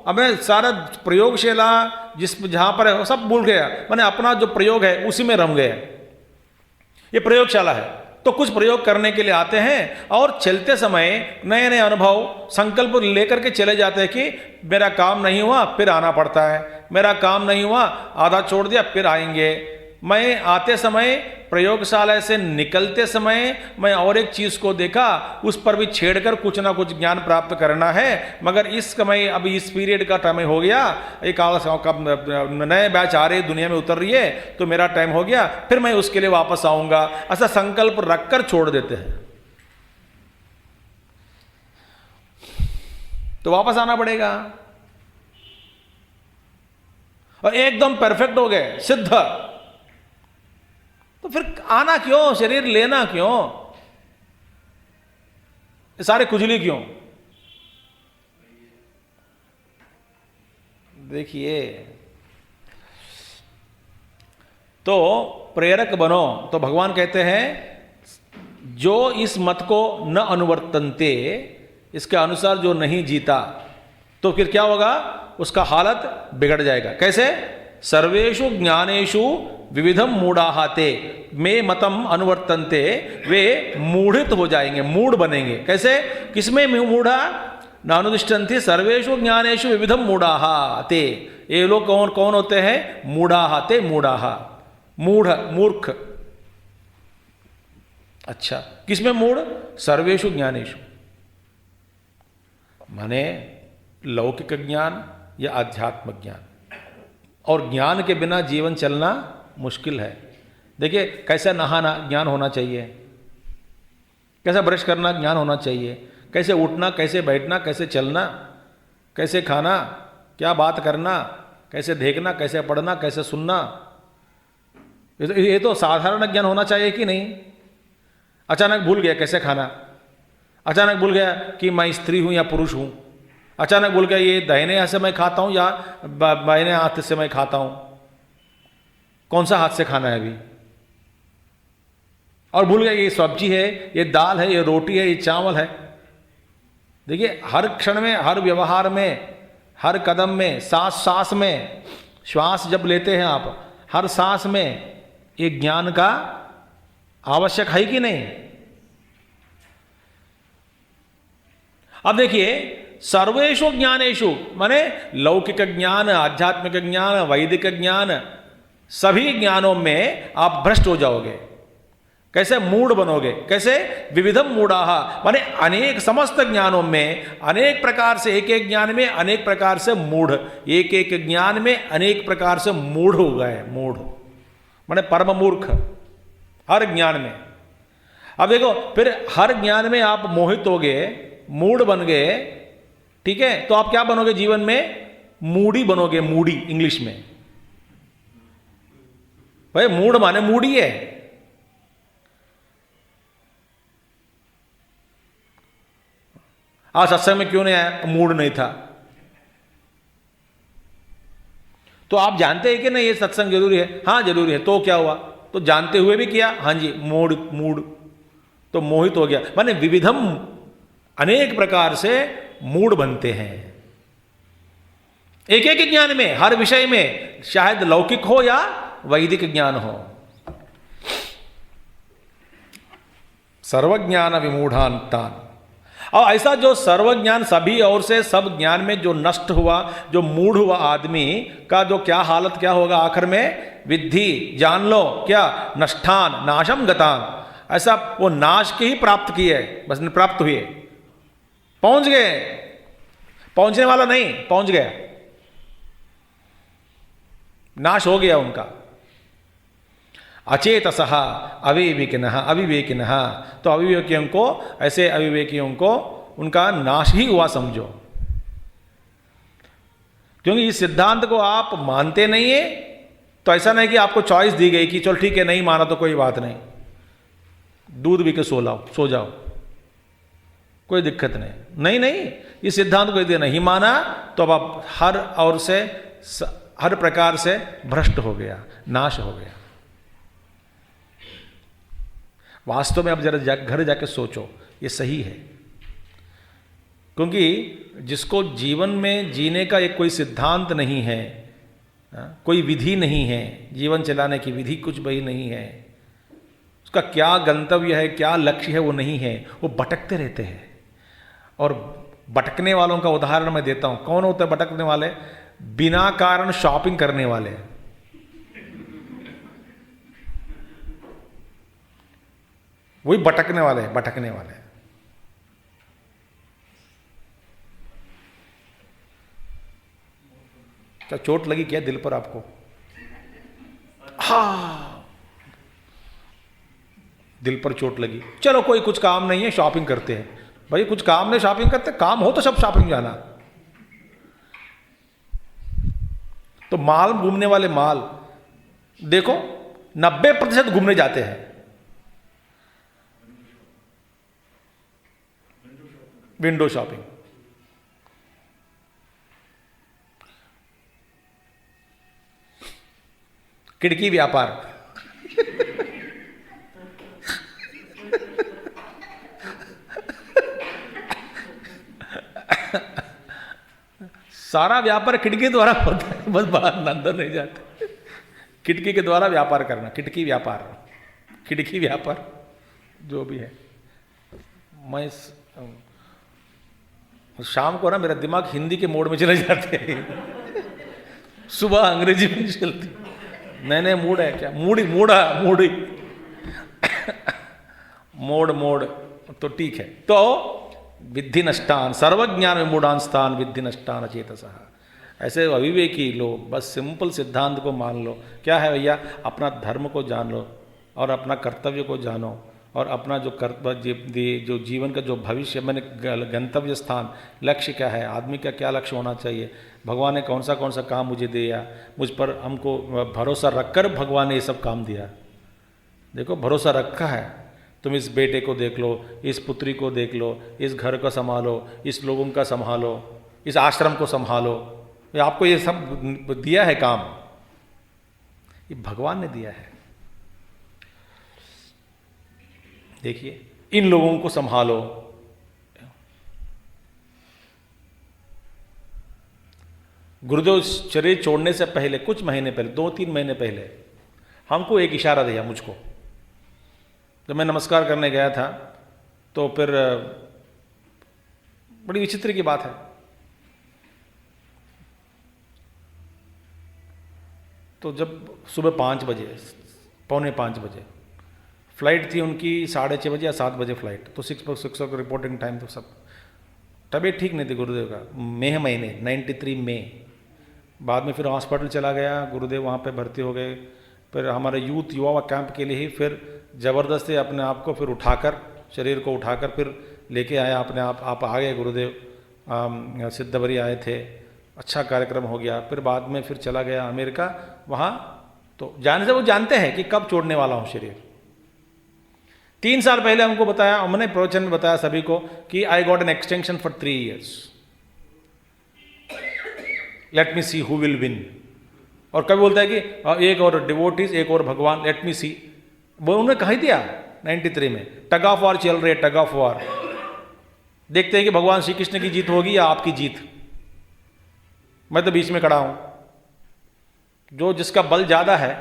अपने सारा प्रयोगशाला जहां पर है वो सब भूल गया, मैंने अपना जो प्रयोग है उसी में रम गया। ये प्रयोगशाला है, तो कुछ प्रयोग करने के लिए आते हैं और चलते समय नए नए अनुभव, संकल्प लेकर के चले जाते हैं कि मेरा काम नहीं हुआ, फिर आना पड़ता है, मेरा काम नहीं हुआ, आधा छोड़ दिया, फिर आएंगे। मैं आते समय, प्रयोगशाला से निकलते समय मैं और एक चीज को देखा, उस पर भी छेड़कर कुछ ना कुछ ज्ञान प्राप्त करना है, मगर इस समय अभी इस पीरियड का टाइम हो गया, एक नए बैच आ रहे दुनिया में उतर रही है, तो मेरा टाइम हो गया, फिर मैं उसके लिए वापस आऊंगा, ऐसा संकल्प रखकर छोड़ देते हैं। तो वापस आना पड़ेगा। और एकदम परफेक्ट हो गए, सिद्ध, तो फिर आना क्यों? शरीर लेना क्यों? सारे खुजली क्यों? देखिए, तो प्रेरक बनो। तो भगवान कहते हैं जो इस मत को न अनुवर्तन्ते, इसके अनुसार जो नहीं जीता, तो फिर क्या होगा? उसका हालत बिगड़ जाएगा। कैसे? सर्वेषु ज्ञानेषु विविधम मूढ़ाहाते मे मतम अनुवर्तन्ते, वे मूढ़ित हो जाएंगे, मूढ़ बनेंगे। कैसे? किसमें मूढ़ा? नानुदिष्टन्ति सर्वेषु ज्ञानेषु विविधम मूढ़ाहाते। ये लोग कौन कौन होते हैं? मूढ़ाहाते, मूढ़ाहा, मूढ़, मूर्ख। अच्छा, किसमें मूढ़? सर्वेषु ज्ञानेषु, माने लौकिक ज्ञान या आध्यात्म ज्ञान। और ज्ञान के बिना जीवन चलना मुश्किल है। देखिए, कैसे नहाना ज्ञान होना चाहिए, कैसे ब्रश करना ज्ञान होना चाहिए, कैसे उठना, कैसे बैठना, कैसे चलना, कैसे खाना, क्या बात करना, कैसे देखना, कैसे पढ़ना, कैसे सुनना, ये तो साधारण ज्ञान होना चाहिए कि नहीं? अचानक भूल गया कैसे खाना, अचानक भूल गया कि मैं स्त्री हूं या पुरुष हूं, अचानक भूल गया ये दाहिने हाथ से मैं खाता हूं या बाएं हाथ से मैं खाता हूं, कौन सा हाथ से खाना है अभी, और भूल गया ये सब्जी है, ये दाल है, ये रोटी है, ये चावल है। देखिए, हर क्षण में, हर व्यवहार में, हर कदम में, सांस सांस में, श्वास जब लेते हैं आप, हर सांस में ये ज्ञान का आवश्यक है कि नहीं? अब देखिए, सर्वेषु ज्ञानेषु माने लौकिक ज्ञान, आध्यात्मिक ज्ञान, वैदिक ज्ञान, सभी ज्ञानों में आप भ्रष्ट हो जाओगे। कैसे? मूढ़ बनोगे। कैसे? विविधम मूढ़ाहा, माने अनेक समस्त ज्ञानों में अनेक प्रकार से, एक एक ज्ञान में अनेक प्रकार से मूढ़, एक एक ज्ञान में अनेक प्रकार से मूढ़ हो गए। मूढ़ माने परम मूर्ख, हर ज्ञान में। अब देखो, फिर हर ज्ञान में आप मोहित हो गए, मूढ़ बन गए, ठीक है, तो आप क्या बनोगे जीवन में? मूढ़ी बनोगे, मूढ़ी इंग्लिश में। भाई मूढ़ माने मूढ़ी है। आज सत्संग में क्यों नहीं आया? मूड नहीं था। तो आप जानते हैं कि नहीं ये सत्संग जरूरी है? हाँ जरूरी है। तो क्या हुआ? तो जानते हुए भी किया? हाँ जी, मूड मूड तो मोहित हो गया। माने विविधम, अनेक प्रकार से मूड बनते हैं एक एक ज्ञान में, हर विषय में, शायद लौकिक हो या वैदिक ज्ञान हो। सर्वज्ञान विमूढ़ांतान। और ऐसा जो सर्वज्ञान सभी ओर से सब ज्ञान में जो नष्ट हुआ, जो मूढ़ हुआ आदमी का जो क्या हालत क्या होगा आखिर में? विद्धि, जान लो क्या? नष्टान नाशम गतान। ऐसा वो नाश के ही प्राप्त किए, बस प्राप्त हुए, पहुंच गए। पहुंचने वाला नहीं, पहुंच गया, नाश हो गया उनका। अचेतसः अविवेकिनः, अविवेकिनः, तो अविवेकियों को, ऐसे अविवेकियों को उनका नाश ही हुआ समझो। क्योंकि इस सिद्धांत को आप मानते नहीं है, तो ऐसा नहीं कि आपको चॉइस दी गई कि चल ठीक है नहीं माना तो कोई बात नहीं, दूध भी के सो जाओ, कोई दिक्कत नहीं। नहीं नहीं, इस सिद्धांत को यदि नहीं माना तो अब आप हर ओर से, हर प्रकार से भ्रष्ट हो गया, नाश हो गया। वास्तव में अब जरा घर जाके सोचो, ये सही है। क्योंकि जिसको जीवन में जीने का एक कोई सिद्धांत नहीं है, कोई विधि नहीं है, जीवन चलाने की विधि कुछ भी नहीं है, उसका क्या गंतव्य है, क्या लक्ष्य है, वो नहीं है, वो भटकते रहते हैं। और भटकने वालों का उदाहरण मैं देता हूं। कौन होते हैं भटकने वाले? बिना कारण शॉपिंग करने वाले, वही भटकने वाले हैं, भटकने वाले। क्या चोट लगी क्या दिल पर आपको? हाँ, दिल पर चोट लगी, चलो कोई कुछ काम नहीं है, शॉपिंग करते हैं। भाई कुछ काम नहीं, शॉपिंग करते, काम हो तो सब शॉपिंग जाना। तो माल घूमने वाले, माल देखो 90% घूमने जाते हैं। Window shopping. खिड़की व्यापार। सारा व्यापार खिड़की द्वारा होता है, बस बाहर अंदर नहीं जाते। खिड़की के द्वारा व्यापार करना, खिड़की व्यापार, खिड़की व्यापार जो भी है। मैं शाम को ना मेरा दिमाग हिंदी के मोड में चले जाते हैं, सुबह अंग्रेजी में चलती। नए नए मूड है क्या? मूडी मोड़ तो ठीक है। तो विद्धि नष्टान सर्वज्ञान विमूढ़ान स्थान विद्धि नष्टान अचेतसः। ऐसे अविवेकी लोग बस सिंपल सिद्धांत को मान लो। क्या है भैया? अपना धर्म को जान लो और अपना कर्तव्य को जानो, और अपना जो जीवन का जो भविष्य, मैंने गंतव्य स्थान, लक्ष्य क्या है, आदमी का क्या लक्ष्य होना चाहिए, भगवान ने कौन सा काम मुझे दिया, मुझ पर हमको भरोसा रखकर भगवान ने ये सब काम दिया। देखो भरोसा रखा है, तुम इस बेटे को देख लो, इस पुत्री को देख लो, इस घर को संभालो, इस लोगों का संभालो, इस आश्रम को संभालो, आपको ये सब दिया है काम, ये भगवान ने दिया है। देखिए इन लोगों को संभालो। गुरुदेव शरीर छोड़ने से पहले, कुछ महीने पहले, 2-3 महीने पहले, हमको एक इशारा दिया मुझको। जब मैं नमस्कार करने गया था तो फिर बड़ी विचित्र की बात है, तो जब सुबह 5 बजे, पौने 5 बजे फ्लाइट थी उनकी, 6:30 बजे या 7 बजे फ्लाइट, तो 6 का रिपोर्टिंग टाइम, तो सब तबीयत ठीक नहीं थी गुरुदेव का, मई महीने 93 मई। बाद में फिर हॉस्पिटल चला गया, गुरुदेव वहाँ पे भर्ती हो गए। फिर हमारे युवा कैंप के लिए ही फिर ज़बरदस्ती अपने आप को फिर उठाकर, शरीर को उठाकर फिर लेके आया अपने आप आ गए गुरुदेव। सिद्धबरी आए थे, अच्छा कार्यक्रम हो गया। फिर बाद में फिर चला गया अमेरिका, वहाँ तो जाने से वो जानते हैं कि कब छोड़ने वाला हूँ शरीर। 3 साल पहले हमको बताया, हमने प्रवचन में बताया सभी को कि I got an extension for 3 years, let me see who will win. और कभी बोलता है कि एक और डिवोटीज, एक और भगवान, लेट मी सी। वो उन्होंने कहा ही दिया 93 में, टग ऑफ वॉर चल रही है, टग ऑफ वॉर। देखते हैं कि भगवान श्री कृष्ण की जीत होगी या आपकी जीत। मैं तो बीच में खड़ा हूं, जो जिसका बल ज्यादा है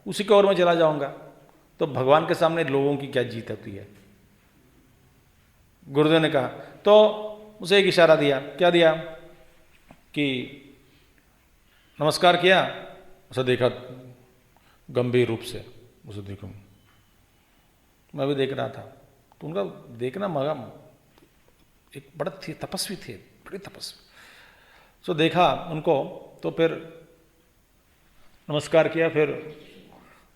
उसी की ओर मैं चला जाऊंगा। तो भगवान के सामने लोगों की क्या जीत होती है। गुरुदेव ने कहा, तो उसे एक इशारा दिया। क्या दिया कि नमस्कार किया, उसे देखा गंभीर रूप से, उसे देखूं, मैं भी देख रहा था। तो उनका देखना मगा, एक बड़ा तपस्वी थे, बड़े तपस्वी। तो देखा उनको, तो फिर नमस्कार किया। फिर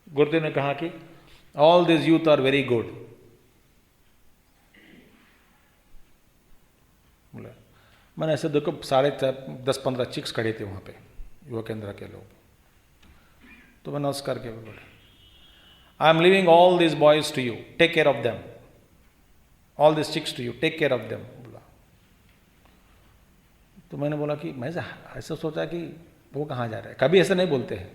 गुरुदेव ने कहा कि all this youth are very good. बोला, मैंने ऐसे देखो 10-15 चिक्स खड़े थे वहां पे, युवा केंद्र के लोग। तो मैं नमस्कार किया, बोला I am leaving all this boys to you, take care of them, all this chicks to you, take care of them. बोला, तो मैंने बोला कि मैं ऐसा सोचा कि वो कहाँ जा रहा है, कभी ऐसा नहीं बोलते हैं।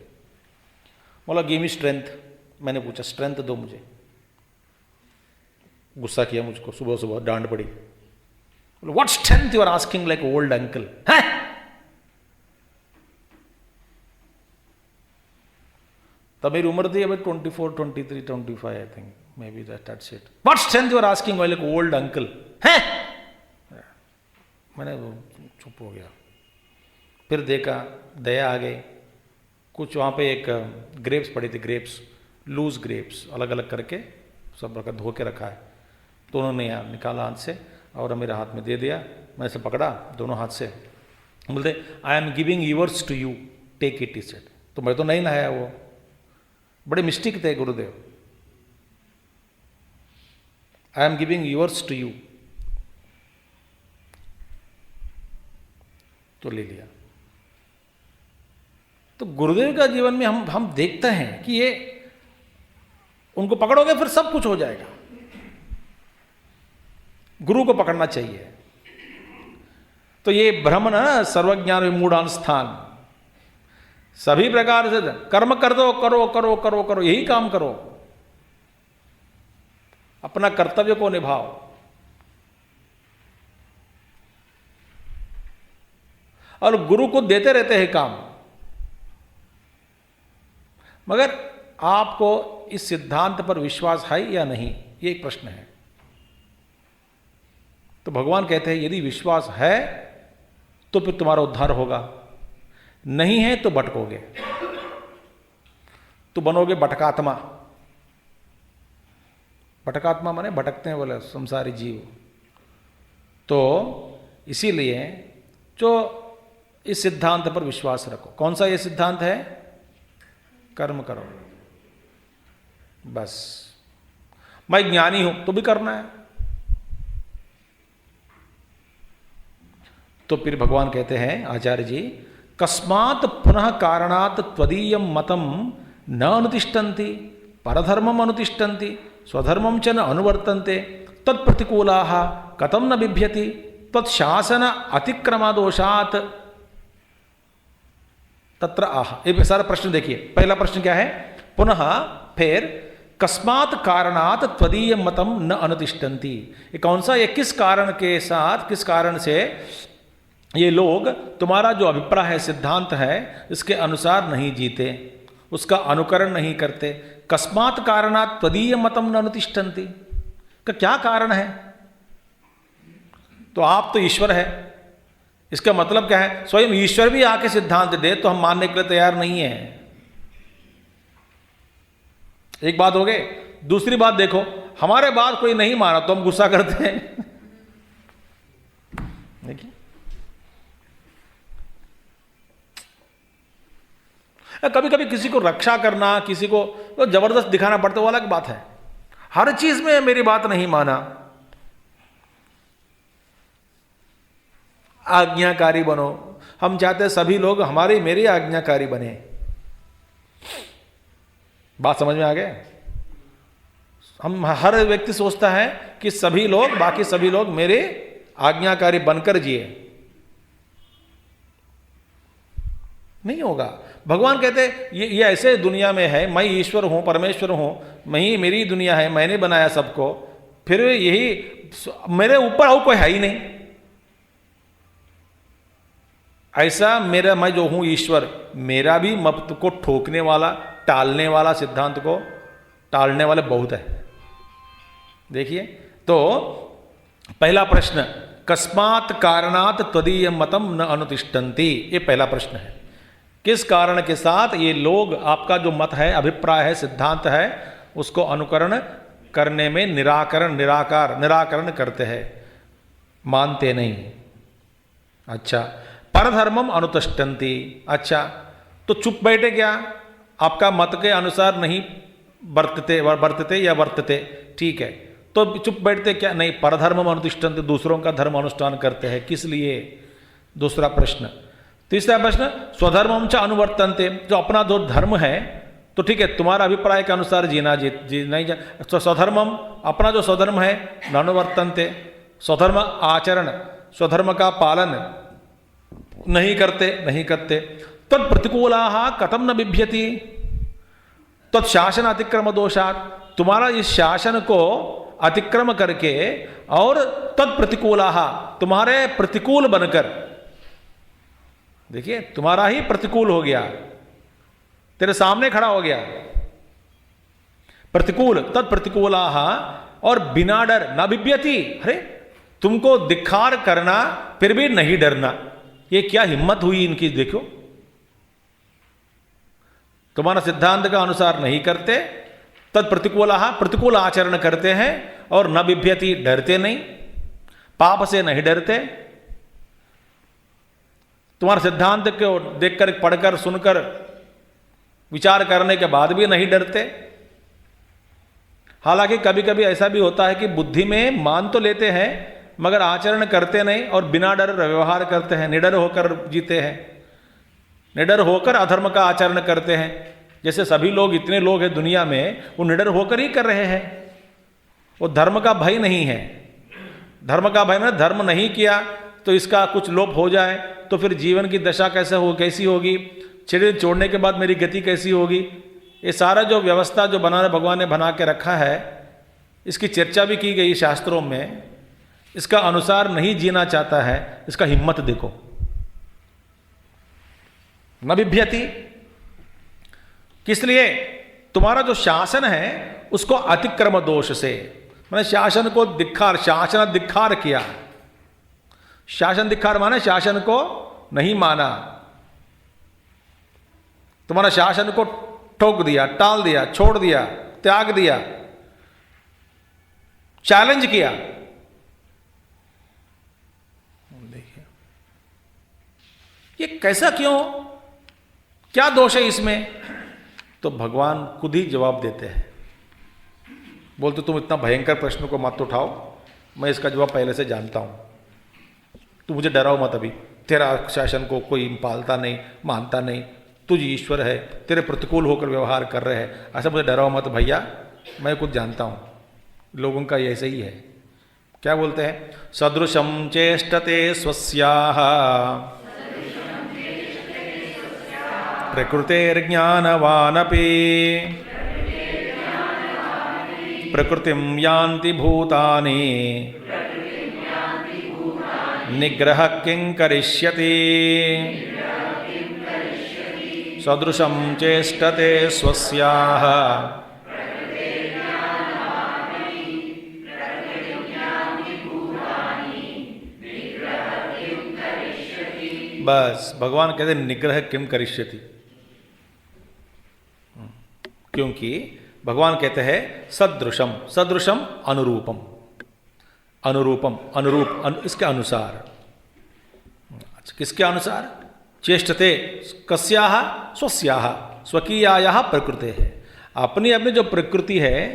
बोला गिव मी स्ट्रेंथ। मैंने पूछा स्ट्रेंथ दो मुझे। गुस्सा किया मुझको, सुबह सुबह डांट पड़ी। What strength you are asking like old uncle, है? तब मेरी उम्र थी अभी 24, 23, 25 I think, maybe that's it. What strength you are asking like old uncle, है? मैंने चुप हो गया। फिर देखा, दया आ गई। कुछ वहाँ पे एक ग्रेप्स पड़ी थी, ग्रेप्स, लूज ग्रेप्स, अलग अलग करके सब रखा, धो के रखा है। तो उन्होंने यहाँ निकाला हाथ से और मेरे हाथ में दे दिया। मैं इसे पकड़ा दोनों हाथ से, बोलते I am giving yours to you, take it, is it. तो मैं तो नहीं लाया वो, बड़े मिस्टेक थे Gurudev. I am giving yours to you, तो ले लिया। तो गुरुदेव का जीवन में हम देखते हैं कि ये उनको पकड़ोगे फिर सब कुछ हो जाएगा। गुरु को पकड़ना चाहिए। तो ये ब्रह्म ना सर्वज्ञान विमूढ़ान स्थान, सभी प्रकार से कर्म कर दो, करो करो करो करो, यही काम करो, अपना कर्तव्य को निभाओ। और गुरु को देते रहते हैं काम। मगर आपको इस सिद्धांत पर विश्वास है या नहीं, ये एक प्रश्न है। तो भगवान कहते हैं यदि विश्वास है तो फिर तुम्हारा उद्धार होगा, नहीं है तो भटकोगे, तो बनोगे भटकात्मा। भटकात्मा माने भटकते हैं बोले संसारी जीव। तो इसीलिए जो इस सिद्धांत पर विश्वास रखो। कौन सा ये सिद्धांत है? कर्म करो बस। मैं ज्ञानी हूं तो भी करना है। तो फिर भगवान कहते हैं आचार्य जी, कस्मात् पुनः कारणात् त्वदीयं मतम न अनुतिष्ठन्ति, परधर्मम अनुतिष्ठन्ति, स्वधर्मम च न अनुवर्तन्ते, तत्प्रतिकूलाः कथम न बिभ्यति, तत्शासन अतिक्रमदोषात् तत्र आह। ये सारा प्रश्न देखिए। पहला प्रश्न क्या है? पुनः फिर कस्मात् कारणात् त्वदीय मतम न अनुतिष्ठन्ति। ये कौन सा, ये किस कारण के साथ, किस कारण से ये लोग तुम्हारा जो अभिप्राय है, सिद्धांत है, इसके अनुसार नहीं जीते, उसका अनुकरण नहीं करते। कस्मात् कारणात् त्वदीय मतम न अनुतिष्ठन्ति का क्या कारण है? तो आप तो ईश्वर है, इसका मतलब क्या है? स्वयं ईश्वर भी आके सिद्धांत दे तो हम मानने के लिए तैयार नहीं है। एक बात हो गई। दूसरी बात देखो, हमारे बात कोई नहीं माना तो हम गुस्सा करते हैं। देखिए, कभी कभी किसी को रक्षा करना, किसी को तो जबरदस्त दिखाना पड़ता है, वो अलग बात है। हर चीज में मेरी बात नहीं माना, आज्ञाकारी बनो। हम चाहते हैं सभी लोग हमारी मेरी आज्ञाकारी बने। बात समझ में आ गए? हम हर व्यक्ति सोचता है कि सभी लोग, बाकी सभी लोग मेरे आज्ञाकारी बनकर जिए। नहीं होगा। भगवान कहते ये ऐसे दुनिया में है, मैं ईश्वर हूं, परमेश्वर हूं, मैं ही, मेरी दुनिया है, मैंने बनाया सबको, फिर यही मेरे ऊपर और कोई है ही नहीं। ऐसा मेरा, मैं जो हूं ईश्वर, मेरा भी मत को ठोकने वाला, टालने वाला, सिद्धांत को टालने वाले बहुत है। देखिए, तो पहला प्रश्न, कस्मात् कारणात् त्वदीय मतम न अनुतिष्ठन्ति, ये पहला प्रश्न है। किस कारण के साथ ये लोग आपका जो मत है, अभिप्राय है, सिद्धांत है, उसको अनुकरण करने में निराकरण करते हैं, मानते नहीं। अच्छा, परधर्मम अनुतिष्ठन्ति, अच्छा तो चुप बैठे क्या, आपका मत के अनुसार नहीं बरतते या वर्तते, ठीक है, तो चुप बैठते क्या, नहीं, परधर्मम अनुतिष्ठन्ति, दूसरों का धर्म अनुष्ठान करते हैं। किस लिए? दूसरा प्रश्न। तीसरा प्रश्न, स्वधर्मम च अनुवर्तन्ते, जो अपना जो धर्म है, तो ठीक है, तुम्हारा अभिप्राय के अनुसार जीना नहीं, स्वधर्मम, अपना जो स्वधर्म है, नानुवर्तन्ते, स्वधर्म आचरण, स्वधर्म का पालन नहीं करते। तत्प्रतिकूलाः कथम न बिभ्यति, तत्शासन अतिक्रम दोषात्, तुम्हारा इस शासन को अतिक्रम करके और तत्प्रतिकूलाः, तुम्हारे प्रतिकूल बनकर, देखिए तुम्हारा ही प्रतिकूल हो गया, तेरे सामने खड़ा हो गया, प्रतिकूल, तत्प्रतिकूलाः, और बिना डर, न बिभ्यति, अरे तुमको धिक्कार करना फिर भी नहीं डरना, ये क्या हिम्मत हुई इनकी, देखो तुम्हारा सिद्धांत का अनुसार नहीं करते, तत्प्रतिकूलाः, प्रतिकूल आचरण करते हैं, और न बिभ्यति, डरते नहीं, पाप से नहीं डरते, तुम्हारे सिद्धांत को देखकर, पढ़कर, सुनकर, विचार करने के बाद भी नहीं डरते। हालांकि कभी कभी ऐसा भी होता है कि बुद्धि में मान तो लेते हैं मगर आचरण करते नहीं, और बिना डर व्यवहार करते हैं, निडर होकर जीते हैं, निडर होकर अधर्म का आचरण करते हैं। जैसे सभी लोग, इतने लोग हैं दुनिया में, वो निडर होकर ही कर रहे हैं, वो धर्म का भय नहीं है। धर्म का भय, मैंने धर्म नहीं किया तो इसका कुछ लोप हो जाए तो फिर जीवन की दशा कैसी होगी, शरीर छोड़ने के बाद मेरी गति कैसी होगी, ये सारा जो व्यवस्था जो भगवान ने बना के रखा है, इसकी चर्चा भी की गई शास्त्रों में। इसका अनुसार नहीं जीना चाहता है, इसका हिम्मत देखो, न बिभ्यति। किस लिए? तुम्हारा जो शासन है उसको अतिक्रम दोष से, मैंने शासन को शासन धिक्कार किया। शासन धिक्कार माने शासन को नहीं माना, तुम्हारा शासन को ठोक दिया, टाल दिया, छोड़ दिया, त्याग दिया, चैलेंज किया। देखिए ये कैसा, क्यों, क्या दोष है इसमें? तो भगवान खुद ही जवाब देते हैं, बोलते तुम इतना भयंकर प्रश्न को मत उठाओ, मैं इसका जवाब पहले से जानता हूं, तू मुझे डराओ मत। अभी तेरा शासन को कोई पालता नहीं, मानता नहीं, तुझ ईश्वर है, तेरे प्रतिकूल होकर व्यवहार कर रहे हैं, ऐसा मुझे डराओ मत भैया, मैं कुछ जानता हूं। लोगों का ऐसे ही है। क्या बोलते हैं? सदृशम चेष्टते स्वस्याः प्रकृतेर्ज्ञानवानपि प्रकृतिं यान्ति भूतानि निग्रह किं करिष्यति। सदृशं चेष्टते स्वस्याः बस भगवान कहते निग्रह किम करिष्यति, क्योंकि भगवान कहते हैं सदृशम, सदृशम अनुरूपम, अनुरूपम अनुरूप, इसके अनुसार। अच्छा, किसके अनुसार? चेष्टते कस्याः स्वस्याः, स्वकीयायाः प्रकृते है, अपनी अपनी जो प्रकृति है,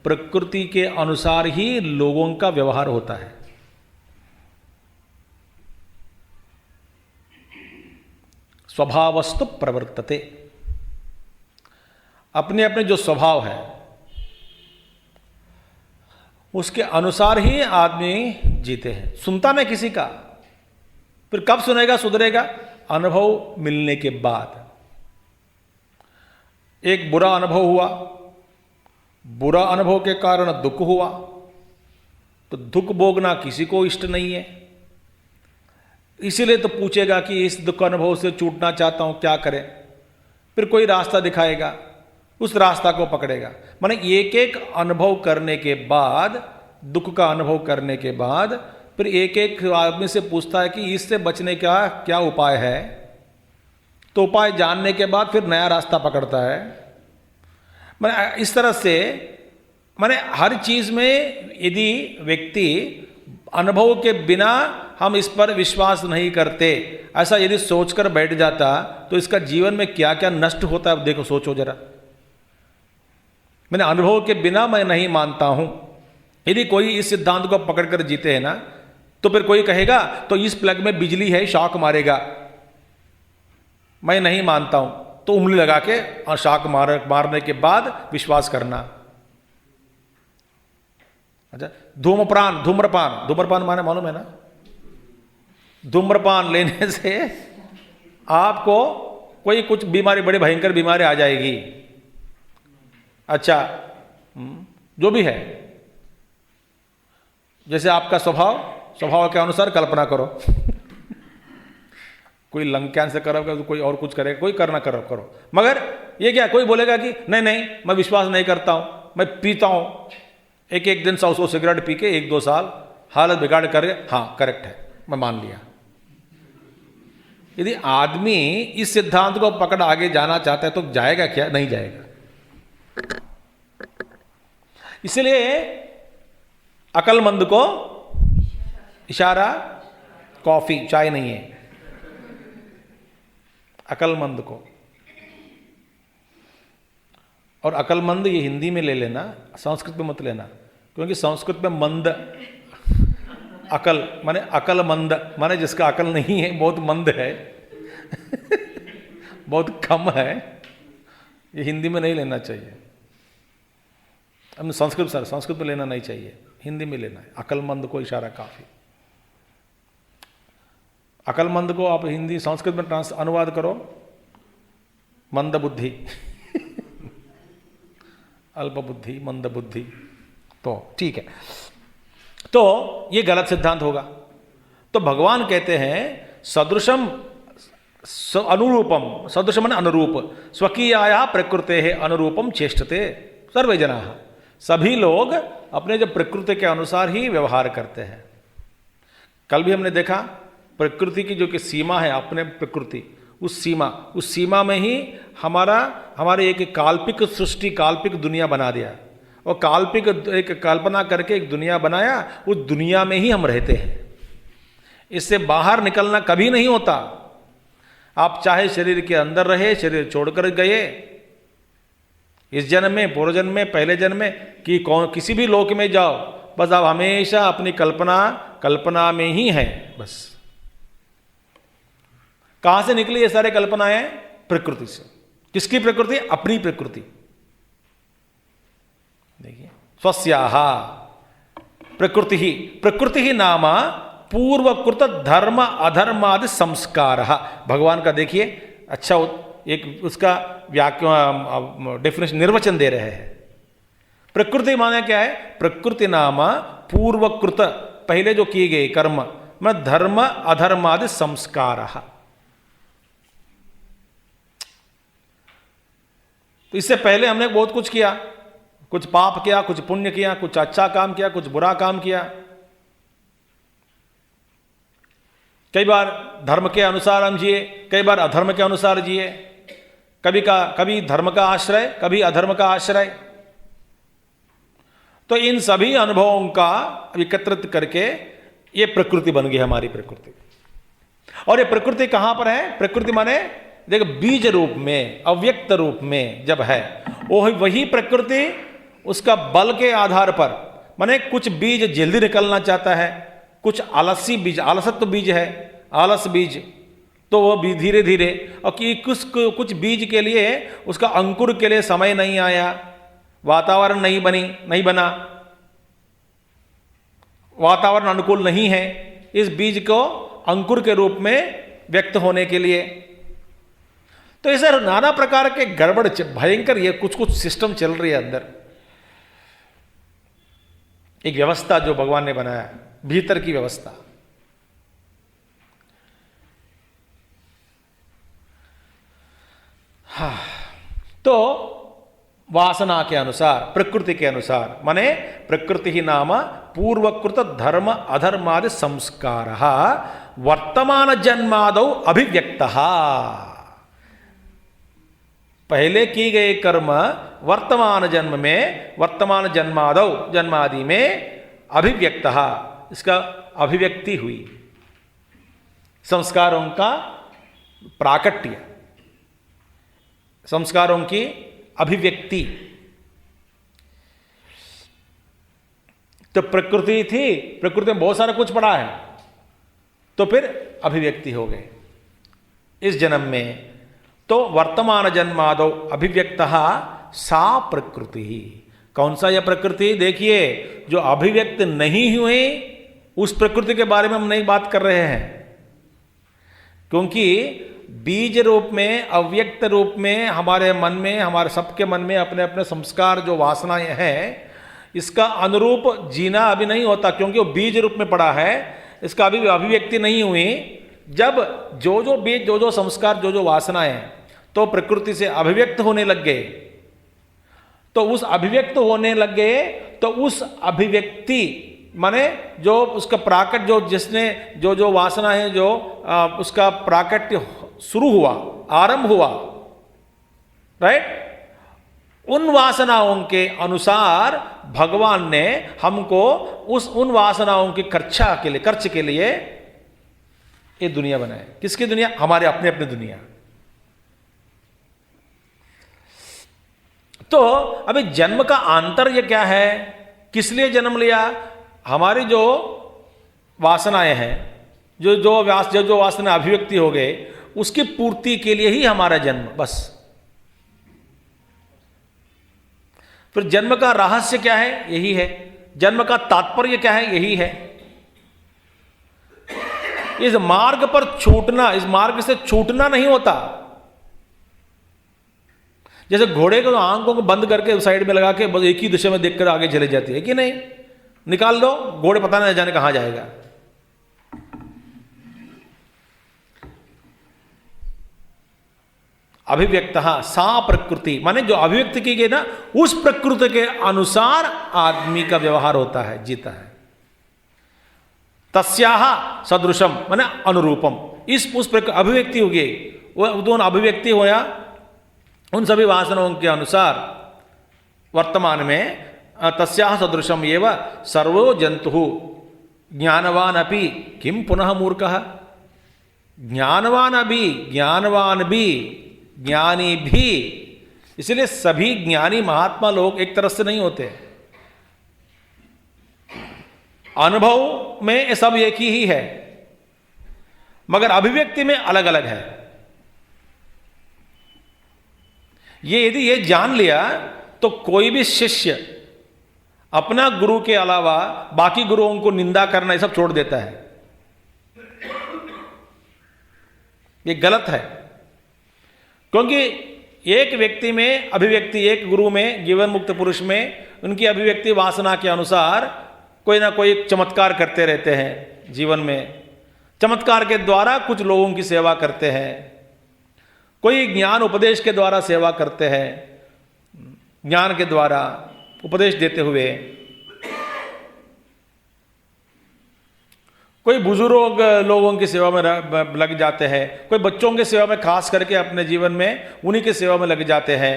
प्रकृति के अनुसार ही लोगों का व्यवहार होता है। स्वभावस्तु प्रवर्तते, अपने अपने जो स्वभाव है, उसके अनुसार ही आदमी जीते हैं। सुनता मैं किसी का, फिर कब सुनेगा सुधरेगा? अनुभव मिलने के बाद। एक बुरा अनुभव हुआ, बुरा अनुभव के कारण दुख हुआ, तो दुख भोगना किसी को इष्ट नहीं है। इसीलिए तो पूछेगा कि इस दुख अनुभव से छूटना चाहता हूं, क्या करें? फिर कोई रास्ता दिखाएगा, उस रास्ता को पकड़ेगा। माने एक एक अनुभव करने के बाद, दुख का अनुभव करने के बाद, फिर एक एक आदमी से पूछता है कि इससे बचने का क्या उपाय है। तो उपाय जानने के बाद फिर नया रास्ता पकड़ता है। माने इस तरह से, माने हर चीज में यदि व्यक्ति अनुभव के बिना हम इस पर विश्वास नहीं करते, ऐसा यदि सोचकर बैठ जाता, तो इसका जीवन में क्या क्या नष्ट होता है देखो, सोचो जरा। मैंने अनुभव के बिना मैं नहीं मानता हूं। यदि कोई इस सिद्धांत को पकड़कर जीते हैं ना, तो फिर कोई कहेगा तो इस प्लग में बिजली है, शॉक मारेगा, मैं नहीं मानता हूं, तो उंगली लगा के और शॉक मारने के बाद विश्वास करना। अच्छा, धूम्रपान माने मालूम है ना? धूम्रपान लेने से आपको कोई कुछ बीमारी, बड़ी भयंकर बीमारी आ जाएगी। अच्छा, जो भी है, जैसे आपका स्वभाव के अनुसार कल्पना करो। कोई लंग कैंसर करोगे तो कोई और कुछ करेगा, कोई करना करो। मगर ये क्या, कोई बोलेगा कि नहीं मैं विश्वास नहीं करता हूं, मैं पीता हूं, एक दिन 100 सिगरेट पी के 1-2 साल हालत बिगाड़ कर, हाँ करेक्ट है, मैं मान लिया। यदि आदमी इस सिद्धांत को पकड़ आगे जाना चाहता है तो जाएगा क्या? नहीं जाएगा। इसलिए अक्लमंद को इशारा, कॉफी चाय नहीं है, अक्लमंद को। और अक्लमंद ये हिंदी में ले लेना, संस्कृत में मत लेना, क्योंकि संस्कृत में मंद, अकल माने अक्लमंद माने जिसका अकल नहीं है, बहुत मंद है। बहुत कम है। ये हिंदी में नहीं लेना चाहिए, हमने संस्कृत में लेना नहीं चाहिए, हिंदी में लेना है। अक्लमंद को इशारा काफी। अक्लमंद को आप हिंदी संस्कृत में अनुवाद करो, मंद बुद्धि। अल्प बुद्धि, मंद बुद्धि, तो ठीक है। तो ये गलत सिद्धांत होगा। तो भगवान कहते हैं सदृशम अनुरूपम, सदृशम अनुरूप, स्वकीयाया प्रकृते है अनुरूपम चेष्टते सर्वे जना। सभी लोग अपने जो प्रकृति के अनुसार ही व्यवहार करते हैं। कल भी हमने देखा प्रकृति की जो कि सीमा है, अपने प्रकृति, उस सीमा में ही हमारे एक काल्पिक सृष्टि, काल्पिक दुनिया बना दिया। और काल्पिक एक कल्पना करके एक दुनिया बनाया, उस दुनिया में ही हम रहते हैं। इससे बाहर निकलना कभी नहीं होता। आप चाहे शरीर के अंदर रहे, शरीर छोड़कर गए, इस जन्म में, पूर्व जन्म में, पहले जन्म में, कि किसी भी लोक में जाओ, बस आप हमेशा अपनी कल्पना में ही हैं। बस कहां से निकली ये सारे कल्पनाएं? प्रकृति से। किसकी प्रकृति? अपनी प्रकृति। देखिए, स्वस्याहा प्रकृति ही नामा पूर्वकृत धर्म अधर्मादि संस्कार। भगवान का देखिए अच्छा एक उसका डेफिनेशन, निर्वचन दे रहे हैं। प्रकृति माने क्या है? प्रकृति नामा पूर्वकृत, पहले जो किए गए कर्म, मतलब धर्म अधर्मादि संस्कार। तो इससे पहले हमने बहुत कुछ किया, कुछ पाप किया, कुछ पुण्य किया, कुछ अच्छा काम किया, कुछ बुरा काम किया। कई बार धर्म के अनुसार हम जिए, कई बार अधर्म के अनुसार जिए, कभी धर्म का आश्रय, कभी अधर्म का आश्रय। तो इन सभी अनुभवों का एकत्रित करके ये प्रकृति बन गई, हमारी प्रकृति। और ये प्रकृति कहां पर है? प्रकृति माने देखो बीज रूप में, अव्यक्त रूप में जब है, वही प्रकृति उसका बल के आधार पर, माने कुछ बीज जल्दी निकलना चाहता है, कुछ आलसी बीज, आलसत्व बीज है, आलस बीज, तो वो भी धीरे धीरे, और कि कुछ बीज के लिए उसका अंकुर के लिए समय नहीं आया, वातावरण नहीं बना, वातावरण अनुकूल नहीं है इस बीज को अंकुर के रूप में व्यक्त होने के लिए। तो ऐसे नाना प्रकार के गड़बड़ भयंकर ये कुछ कुछ सिस्टम चल रही है अंदर, एक व्यवस्था जो भगवान ने बनाया, भीतर की व्यवस्था। हाँ, तो वासना के अनुसार, प्रकृति के अनुसार, माने प्रकृति ही नाम पूर्वकृत धर्म अधर्मादि संस्कार वर्तमान जन्मादौ अभिव्यक्त। पहले की गए कर्म वर्तमान जन्म में, वर्तमान जन्मादौ जन्मादि में अभिव्यक्त, इसका अभिव्यक्ति हुई, संस्कारों का प्राकट्य, संस्कारों की अभिव्यक्ति। तो प्रकृति थी, प्रकृति में बहुत सारा कुछ पड़ा है, तो फिर अभिव्यक्ति हो गए इस जन्म में। तो वर्तमान जन्मादौ अभिव्यक्त सा प्रकृति। कौन सा यह प्रकृति? देखिए, जो अभिव्यक्त नहीं हुए उस प्रकृति के बारे में हम नहीं बात कर रहे हैं, क्योंकि बीज रूप में, अव्यक्त रूप में हमारे मन में, हमारे सबके मन में अपने अपने संस्कार जो वासनाएं हैं, इसका अनुरूप जीना अभी नहीं होता, क्योंकि वो बीज रूप में पड़ा है, इसका अभी अभिव्यक्ति नहीं हुई। जब जो जो बीज, जो जो संस्कार, जो जो वासनाएं तो प्रकृति से अभिव्यक्त होने लग गए, तो उस अभिव्यक्त होने लग गए, तो उस अभिव्यक्ति माने जो उसका प्राकट, जो जिसने जो जो वासना है, जो उसका प्राकट्य शुरू हुआ, आरंभ हुआ, राइट, उन वासनाओं के अनुसार भगवान ने हमको उन वासनाओं की खर्च के लिए ये दुनिया बनाए। किसकी दुनिया? हमारे अपने अपने दुनिया। तो अभी जन्म का आंतर्य क्या है? किस लिए जन्म लिया? हमारी जो वासनाएं हैं, जो वासना अभिव्यक्ति हो गए, उसकी पूर्ति के लिए ही हमारा जन्म, बस। फिर जन्म का रहस्य क्या है? यही है। जन्म का तात्पर्य क्या है? यही है। इस मार्ग पर छूटना, इस मार्ग से छूटना नहीं होता। जैसे घोड़े को आंखों को बंद करके साइड में लगा के बस एक ही दिशा में देखकर आगे चले जाती है कि नहीं? निकाल दो, घोड़े पता नहीं जाने कहां जाएगा। अभिव्यक्त सा प्रकृति, माने जो अभिव्यक्त की गई ना, उस प्रकृति के अनुसार आदमी का व्यवहार होता है, जीता है। तस्याह सदृशम माने अनुरूपम, उस अभिव्यक्ति हो गई, वो दोनों अभिव्यक्ति होया उन सभी वासनाओं के अनुसार वर्तमान में। तस्याह सदृशम एव सर्वो जंतु ज्ञानवान अपि किम पुनः मूर्खः। ज्ञानवान भी ज्ञानी भी, इसलिए सभी ज्ञानी महात्मा लोग एक तरह से नहीं होते। अनुभव में सब एक ही है, मगर अभिव्यक्ति में अलग अलग है। ये यदि ये जान लिया तो कोई भी शिष्य अपना गुरु के अलावा बाकी गुरुओं को निंदा करना ये सब छोड़ देता है। ये गलत है, क्योंकि एक व्यक्ति में अभिव्यक्ति, एक गुरु में, जीवन मुक्त पुरुष में उनकी अभिव्यक्ति वासना के अनुसार कोई ना कोई चमत्कार करते रहते हैं। जीवन में चमत्कार के द्वारा कुछ लोगों की सेवा करते हैं, कोई ज्ञान उपदेश के द्वारा सेवा करते हैं, ज्ञान के द्वारा उपदेश देते हुए, कोई बुजुर्ग लोगों की सेवा में लग जाते हैं, कोई बच्चों की सेवा में, खास करके अपने जीवन में उन्हीं की सेवा में लग जाते हैं।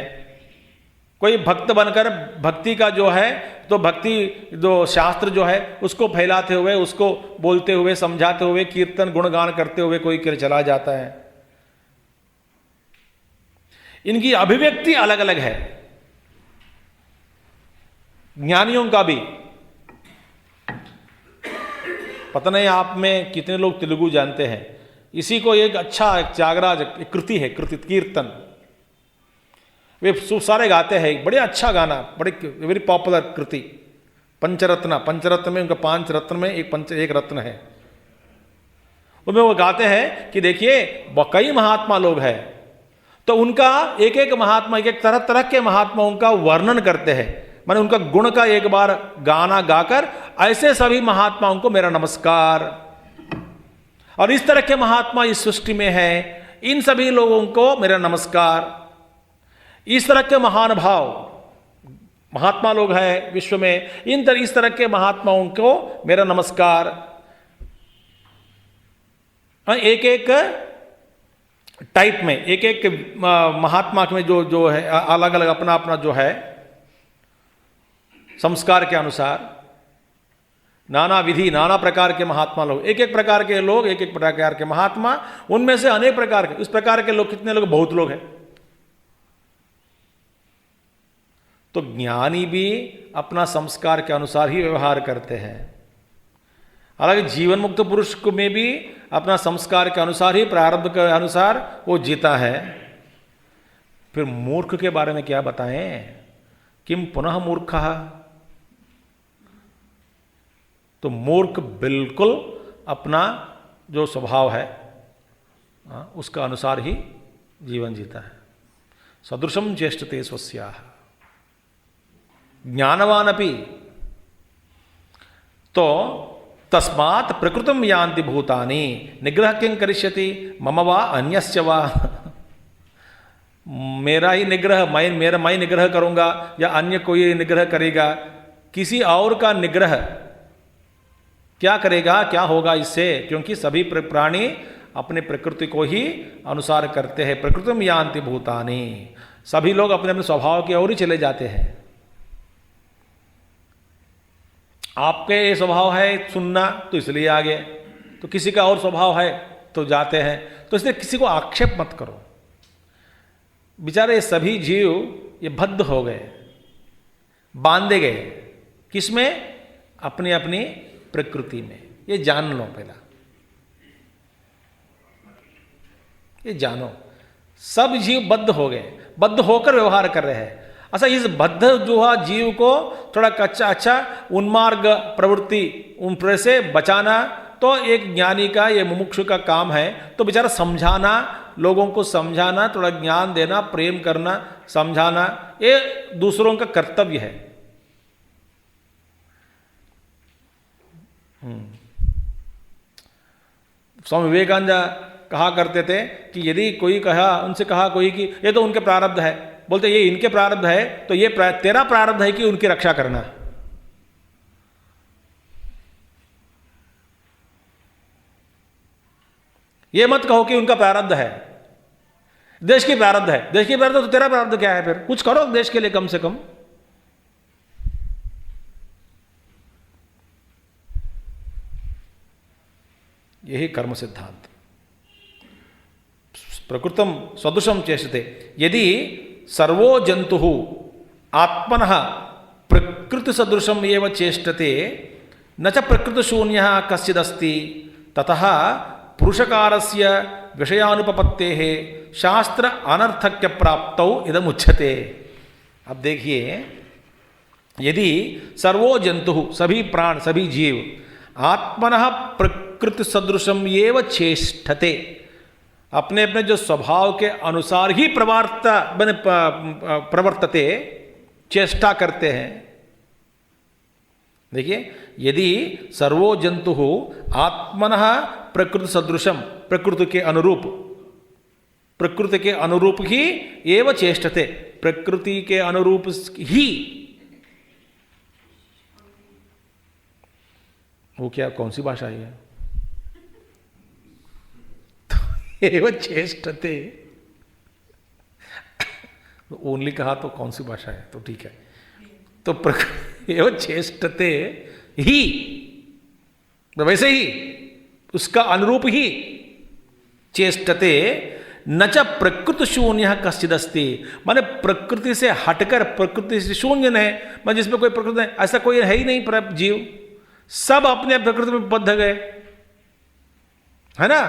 कोई भक्त बनकर भक्ति का जो है, तो भक्ति जो शास्त्र जो है उसको फैलाते हुए, उसको बोलते हुए, समझाते हुए, कीर्तन गुणगान करते हुए कोई चला जाता है। इनकी अभिव्यक्ति अलग अलग है। ज्ञानियों का भी, पता नहीं आप में कितने लोग तेलुगु जानते हैं। इसी को एक अच्छा त्यागराज कृति है, कीर्तन, वे सारे गाते हैं। बड़े अच्छा गाना, बड़े वेरी पॉपुलर कृति, पंचरत्न, पंचरत्न में उनका 5 रत्न में एक रत्न है। उनमें वो गाते हैं कि देखिए कई महात्मा लोग हैं, तो उनका एक एक महात्मा, एक एक तरह तरह के महात्माओं का वर्णन करते हैं, माने उनका गुण का एक बार गाना गाकर ऐसे सभी महात्माओं को मेरा नमस्कार। और इस तरह के महात्मा इस सृष्टि में है, इन सभी लोगों को मेरा नमस्कार। इस तरह के महान भाव महात्मा लोग हैं विश्व में, इस तरह के महात्माओं को मेरा नमस्कार। एक एक टाइप में, एक एक महात्मा में जो है अलग अलग अपना अपना जो है संस्कार के अनुसार नाना विधि, नाना प्रकार के महात्मा लोग, एक एक प्रकार के लोग, एक एक प्रकार के महात्मा, उनमें से अनेक प्रकार के, इस प्रकार के लोग कितने लोग? बहुत लोग हैं। तो ज्ञानी भी अपना संस्कार के अनुसार ही व्यवहार करते हैं। हालांकि जीवन मुक्त पुरुष को में भी अपना संस्कार के अनुसार ही, प्रारब्ध के अनुसार वो जीता है। फिर मूर्ख के बारे में क्या बताएं? किम पुनः मूर्खः? तो मूर्ख बिल्कुल अपना जो स्वभाव है उसका अनुसार ही जीवन जीता है। सदृशम चेष्टते स्वस्याः। ज्ञानवान अपि तो तस्मात् प्रकृतिम यान्ति भूतानि निग्रह किं करिष्यति मम वा अन्यस्य वा। मेरा ही निग्रह, मैं निग्रह करूंगा या अन्य कोई निग्रह करेगा? किसी और का निग्रह क्या करेगा, क्या होगा इससे? क्योंकि सभी प्राणी अपने प्रकृति को ही अनुसार करते हैं। प्रकृतिम यान्ति भूतानि, सभी लोग अपने अपने स्वभाव की ओर ही चले जाते हैं। आपके ये स्वभाव है सुनना, तो इसलिए आ गए, तो किसी का और स्वभाव है तो जाते हैं। तो इसलिए किसी को आक्षेप मत करो। बेचारे सभी जीव ये बद्ध हो गए, बांधे गए, किसमें? अपनी अपनी प्रकृति में। ये जान लो, पहला ये जानो, सब जीव बद्ध हो गए, बद्ध होकर व्यवहार कर रहे हैं। अच्छा, इस बद्ध जो है जीव को थोड़ा अच्छा उन्मार्ग प्रवृत्ति उन से बचाना तो एक ज्ञानी का, ये मुमुक्षु का काम है। तो बेचारा समझाना, लोगों को समझाना, थोड़ा ज्ञान देना, प्रेम करना, समझाना, ये दूसरों का कर्तव्य है। स्वामी विवेकानंद कहा करते थे कि यदि कोई उनसे कहा कोई कि ये तो उनके प्रारब्ध है, बोलते ये इनके प्रारब्ध है, तो ये तेरा प्रारब्ध है कि उनकी रक्षा करना। ये मत कहो कि उनका प्रारब्ध है, देश की प्रारब्ध है। देश की प्रारब्ध तो तेरा प्रारब्ध क्या है? फिर कुछ करो देश के लिए कम से कम। यही कर्म सिद्धांत। प्रकृतम सदृशम चेष्टते यदि सर्वो जंतु आत्मनः प्रकृति सदृशम एव चेष्टते न च प्रकृति शून्यः कश्चिदस्ति ततः पुरुषकारस्य विषयानुपपत्तेः शास्त्र अनर्थक्य प्राप्तौ इदम उच्यते। अब देखिए, यदि सर्वो जंतु, सभी प्राण, सभी जीव, आत्मनः प्रकृति सदृशम एव चेष्टते, अपने अपने जो स्वभाव के अनुसार ही प्रवर्तते, चेष्टा करते हैं। देखिए, यदि सर्वो जंतु आत्मनः प्रकृति सदृशम, प्रकृति के अनुरूप ही एव चेष्टते, प्रकृति के अनुरूप ही, वो क्या, कौन सी भाषा है? एवं चेष्टते, ओनली कहा तो कौन सी भाषा है? तो ठीक है, तो एवं चेष्टते ही, तो वैसे ही उसका अनुरूप ही चेष्टते न च प्रकृति शून्य कश्चिदस्ति, माने प्रकृति से हटकर, प्रकृति से शून्य है, मैं जिसमें कोई प्रकृति नहीं, ऐसा कोई है ही नहीं जीव, सब अपने प्रकृति में बद्ध गए, है ना।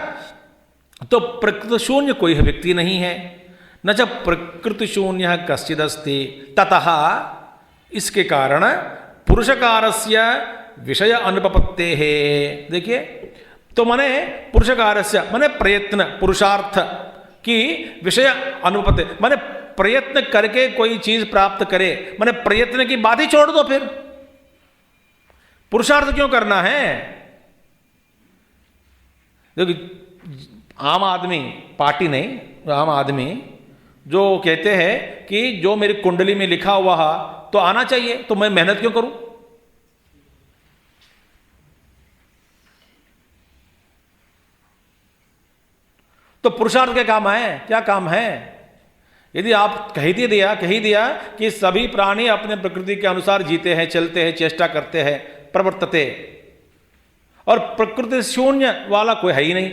तो प्रकृति शून्य कोई व्यक्ति नहीं है। न च प्रकृति शून्य कश्चिदस्ति ततः, इसके कारण पुरुषकारस्य विषय अनुपपत्ते है। देखिए, तो माने पुरुषकारस्य माने प्रयत्न, पुरुषार्थ की विषय अनुपपत्ति माने प्रयत्न करके कोई चीज प्राप्त करे, माने प्रयत्न की बात ही छोड़ दो। फिर पुरुषार्थ क्यों करना है? देखिए, आम आदमी, पार्टी नहीं, आम आदमी जो कहते हैं कि जो मेरी कुंडली में लिखा हुआ है तो आना चाहिए, तो मैं मेहनत क्यों करूं? तो पुरुषार्थ के काम है, क्या काम है? यदि आप कह ही दिया कि सभी प्राणी अपने प्रकृति के अनुसार जीते हैं, चलते हैं, चेष्टा करते हैं, प्रवर्तते, और प्रकृति शून्य वाला कोई है ही नहीं।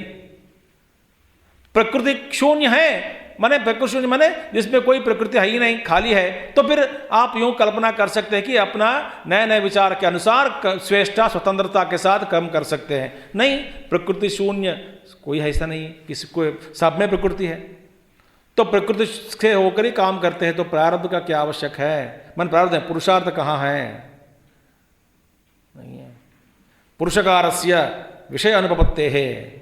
प्रकृति शून्य है माने प्रकृति शून्य माने जिसमें कोई प्रकृति है ही नहीं, खाली है। तो फिर आप यूं कल्पना कर सकते हैं कि अपना नए नए विचार के अनुसार स्वेच्छा स्वतंत्रता के साथ कर्म कर सकते हैं। नहीं, प्रकृति शून्य कोई ऐसा नहीं, किसी को सब में प्रकृति है। तो प्रकृति से होकर ही काम करते हैं, तो प्रारब्ध का क्या आवश्यक है? मन प्रारब्ध है, पुरुषार्थ कहाँ है? नहीं है। पुरुषकारस्य विषय अनुपपत्ते है।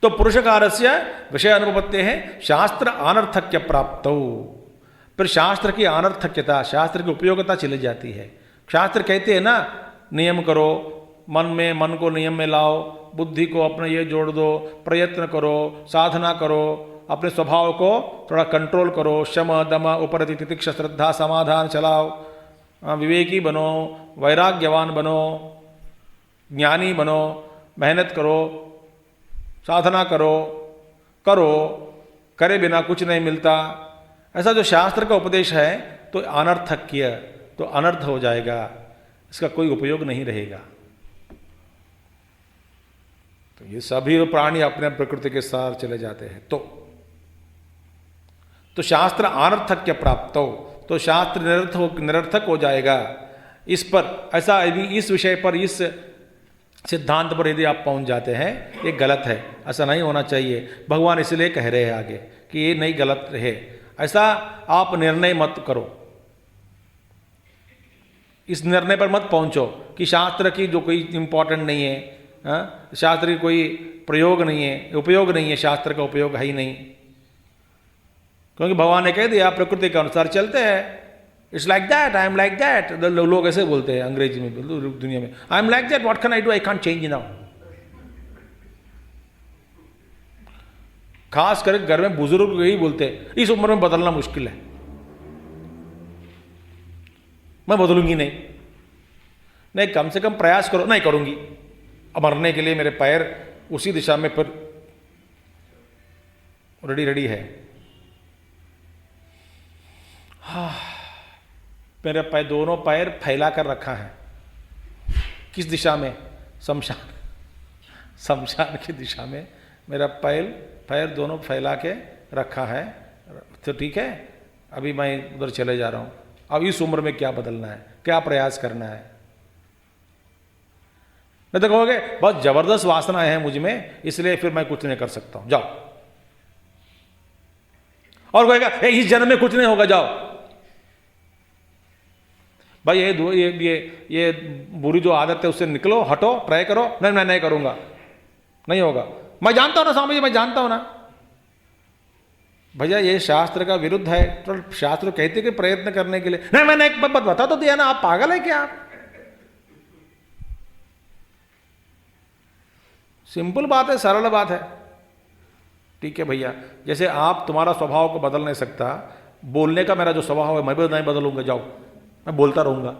तो पुरुषकारस्य विषय अनुपपत्ते है शास्त्र अनर्थक्य प्राप्त। फिर शास्त्र की अनर्थक्यता, शास्त्र की उपयोगिता चली जाती है। शास्त्र कहते हैं ना, नियम करो, मन को नियम में लाओ, बुद्धि को अपने ये जोड़ दो, प्रयत्न करो, साधना करो, अपने स्वभाव को थोड़ा कंट्रोल करो, शम दम उपरति तितिक्षा श्रद्धा समाधान चलाओ, विवेकी बनो, वैराग्यवान बनो, ज्ञानी बनो, मेहनत करो, साधना करो, करे बिना कुछ नहीं मिलता। ऐसा जो शास्त्र का उपदेश है तो अनर्थक्य, तो अनर्थ हो जाएगा, इसका कोई उपयोग नहीं रहेगा। तो ये सभी प्राणी अपने प्रकृति के साथ चले जाते हैं। तो शास्त्र अनर्थक्य प्राप्त हो, तो शास्त्र निरर्थक हो जाएगा। इस पर ऐसा यदि इस विषय पर, इस सिद्धांत पर यदि आप पहुंच जाते हैं, ये गलत है, ऐसा नहीं होना चाहिए। भगवान इसलिए कह रहे हैं आगे कि ये नहीं, गलत है, ऐसा आप निर्णय मत करो। इस निर्णय पर मत पहुंचो कि शास्त्र की जो कोई इंपॉर्टेंट नहीं है, शास्त्र की कोई प्रयोग नहीं है, उपयोग नहीं है, शास्त्र का उपयोग है ही नहीं। क्योंकि भगवान ने कह दिया प्रकृति के अनुसार चलते हैं। It's like that, I am like that. लोग ऐसे बोलते हैं अंग्रेजी में, दुनिया में, I am like that, what can I do, I can't change now. खास करके घर में बुजुर्ग यही बोलते हैं, इस उम्र में बदलना मुश्किल है, मैं बदलूंगी नहीं, कम से कम प्रयास करो। नहीं करूंगी, अब मरने के लिए मेरे पैर उसी दिशा में फिर रेडी है। हाँ, मेरे पैर, दोनों पैर फैला कर रखा है, किस दिशा में? शमशान की दिशा में मेरा पैर दोनों फैला के रखा है। तो ठीक है, अभी मैं उधर चले जा रहा हूं। अब इस उम्र में क्या बदलना है, क्या प्रयास करना है? नहीं तो कहोगे बहुत जबरदस्त वासना है मुझ में, इसलिए फिर मैं कुछ नहीं कर सकता हूं, जाओ। और कहेगा इस जन्म में कुछ नहीं होगा, जाओ भाई, ये बुरी जो आदत है उससे निकलो, हटो, ट्राई करो। नहीं, मैं नहीं करूंगा, नहीं होगा। मैं जानता हूं ना स्वामी जी, मैं जानता हूं ना। भैया ये शास्त्र का विरुद्ध है। तो शास्त्र कहते कि प्रयत्न करने के लिए, नहीं मैंने एक बात बता तो दिया ना, आप पागल है क्या? आप सिंपल बात है, सरल बात है। ठीक है भैया, जैसे आप, तुम्हारा स्वभाव को बदल नहीं सकता, बोलने का मेरा जो स्वभाव है मैं भी नहीं बदलूंगा, जाओ, मैं बोलता रहूंगा,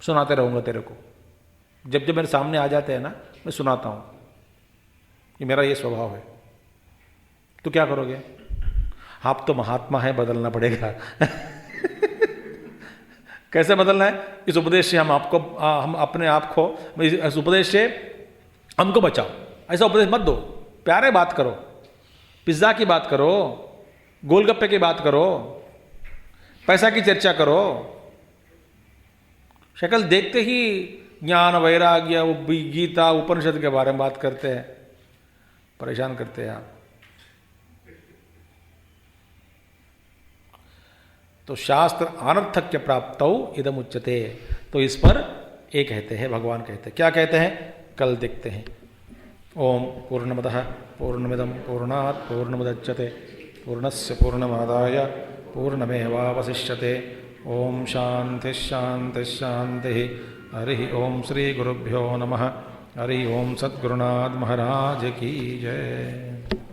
सुनाते रहूंगा तेरे को। जब जब मेरे सामने आ जाते हैं ना, मैं सुनाता हूं कि मेरा ये स्वभाव है। तो क्या करोगे? आप तो महात्मा है, बदलना पड़ेगा। कैसे बदलना है? इस उपदेश से हम अपने आप को, इस उपदेश से हमको बचाओ। ऐसा उपदेश मत दो, प्यारे बात करो, पिज्जा की बात करो, गोलगप्पे की बात करो, पैसा की चर्चा करो। शक्ल देखते ही ज्ञान, वैराग्य, गीता, उपनिषद के बारे में बात करते हैं, परेशान करते हैं आप। तो शास्त्र अनर्थक्य प्राप्तौ इदमुच्यते। तो इस पर ये कहते हैं, भगवान कहते हैं, क्या कहते हैं, कल देखते हैं। ओम पूर्णमदः पूर्णमिदं पूर्णात् पूर्णमुदच्यते पूर्णस्य पूर्णमादाय पूर्णमेवावशिष्यते। ओम शांति शांति शांति। हरि ओम श्री गुरुभ्यो नमः। हरि ओम सद्गुरुनाथ महाराज की जय।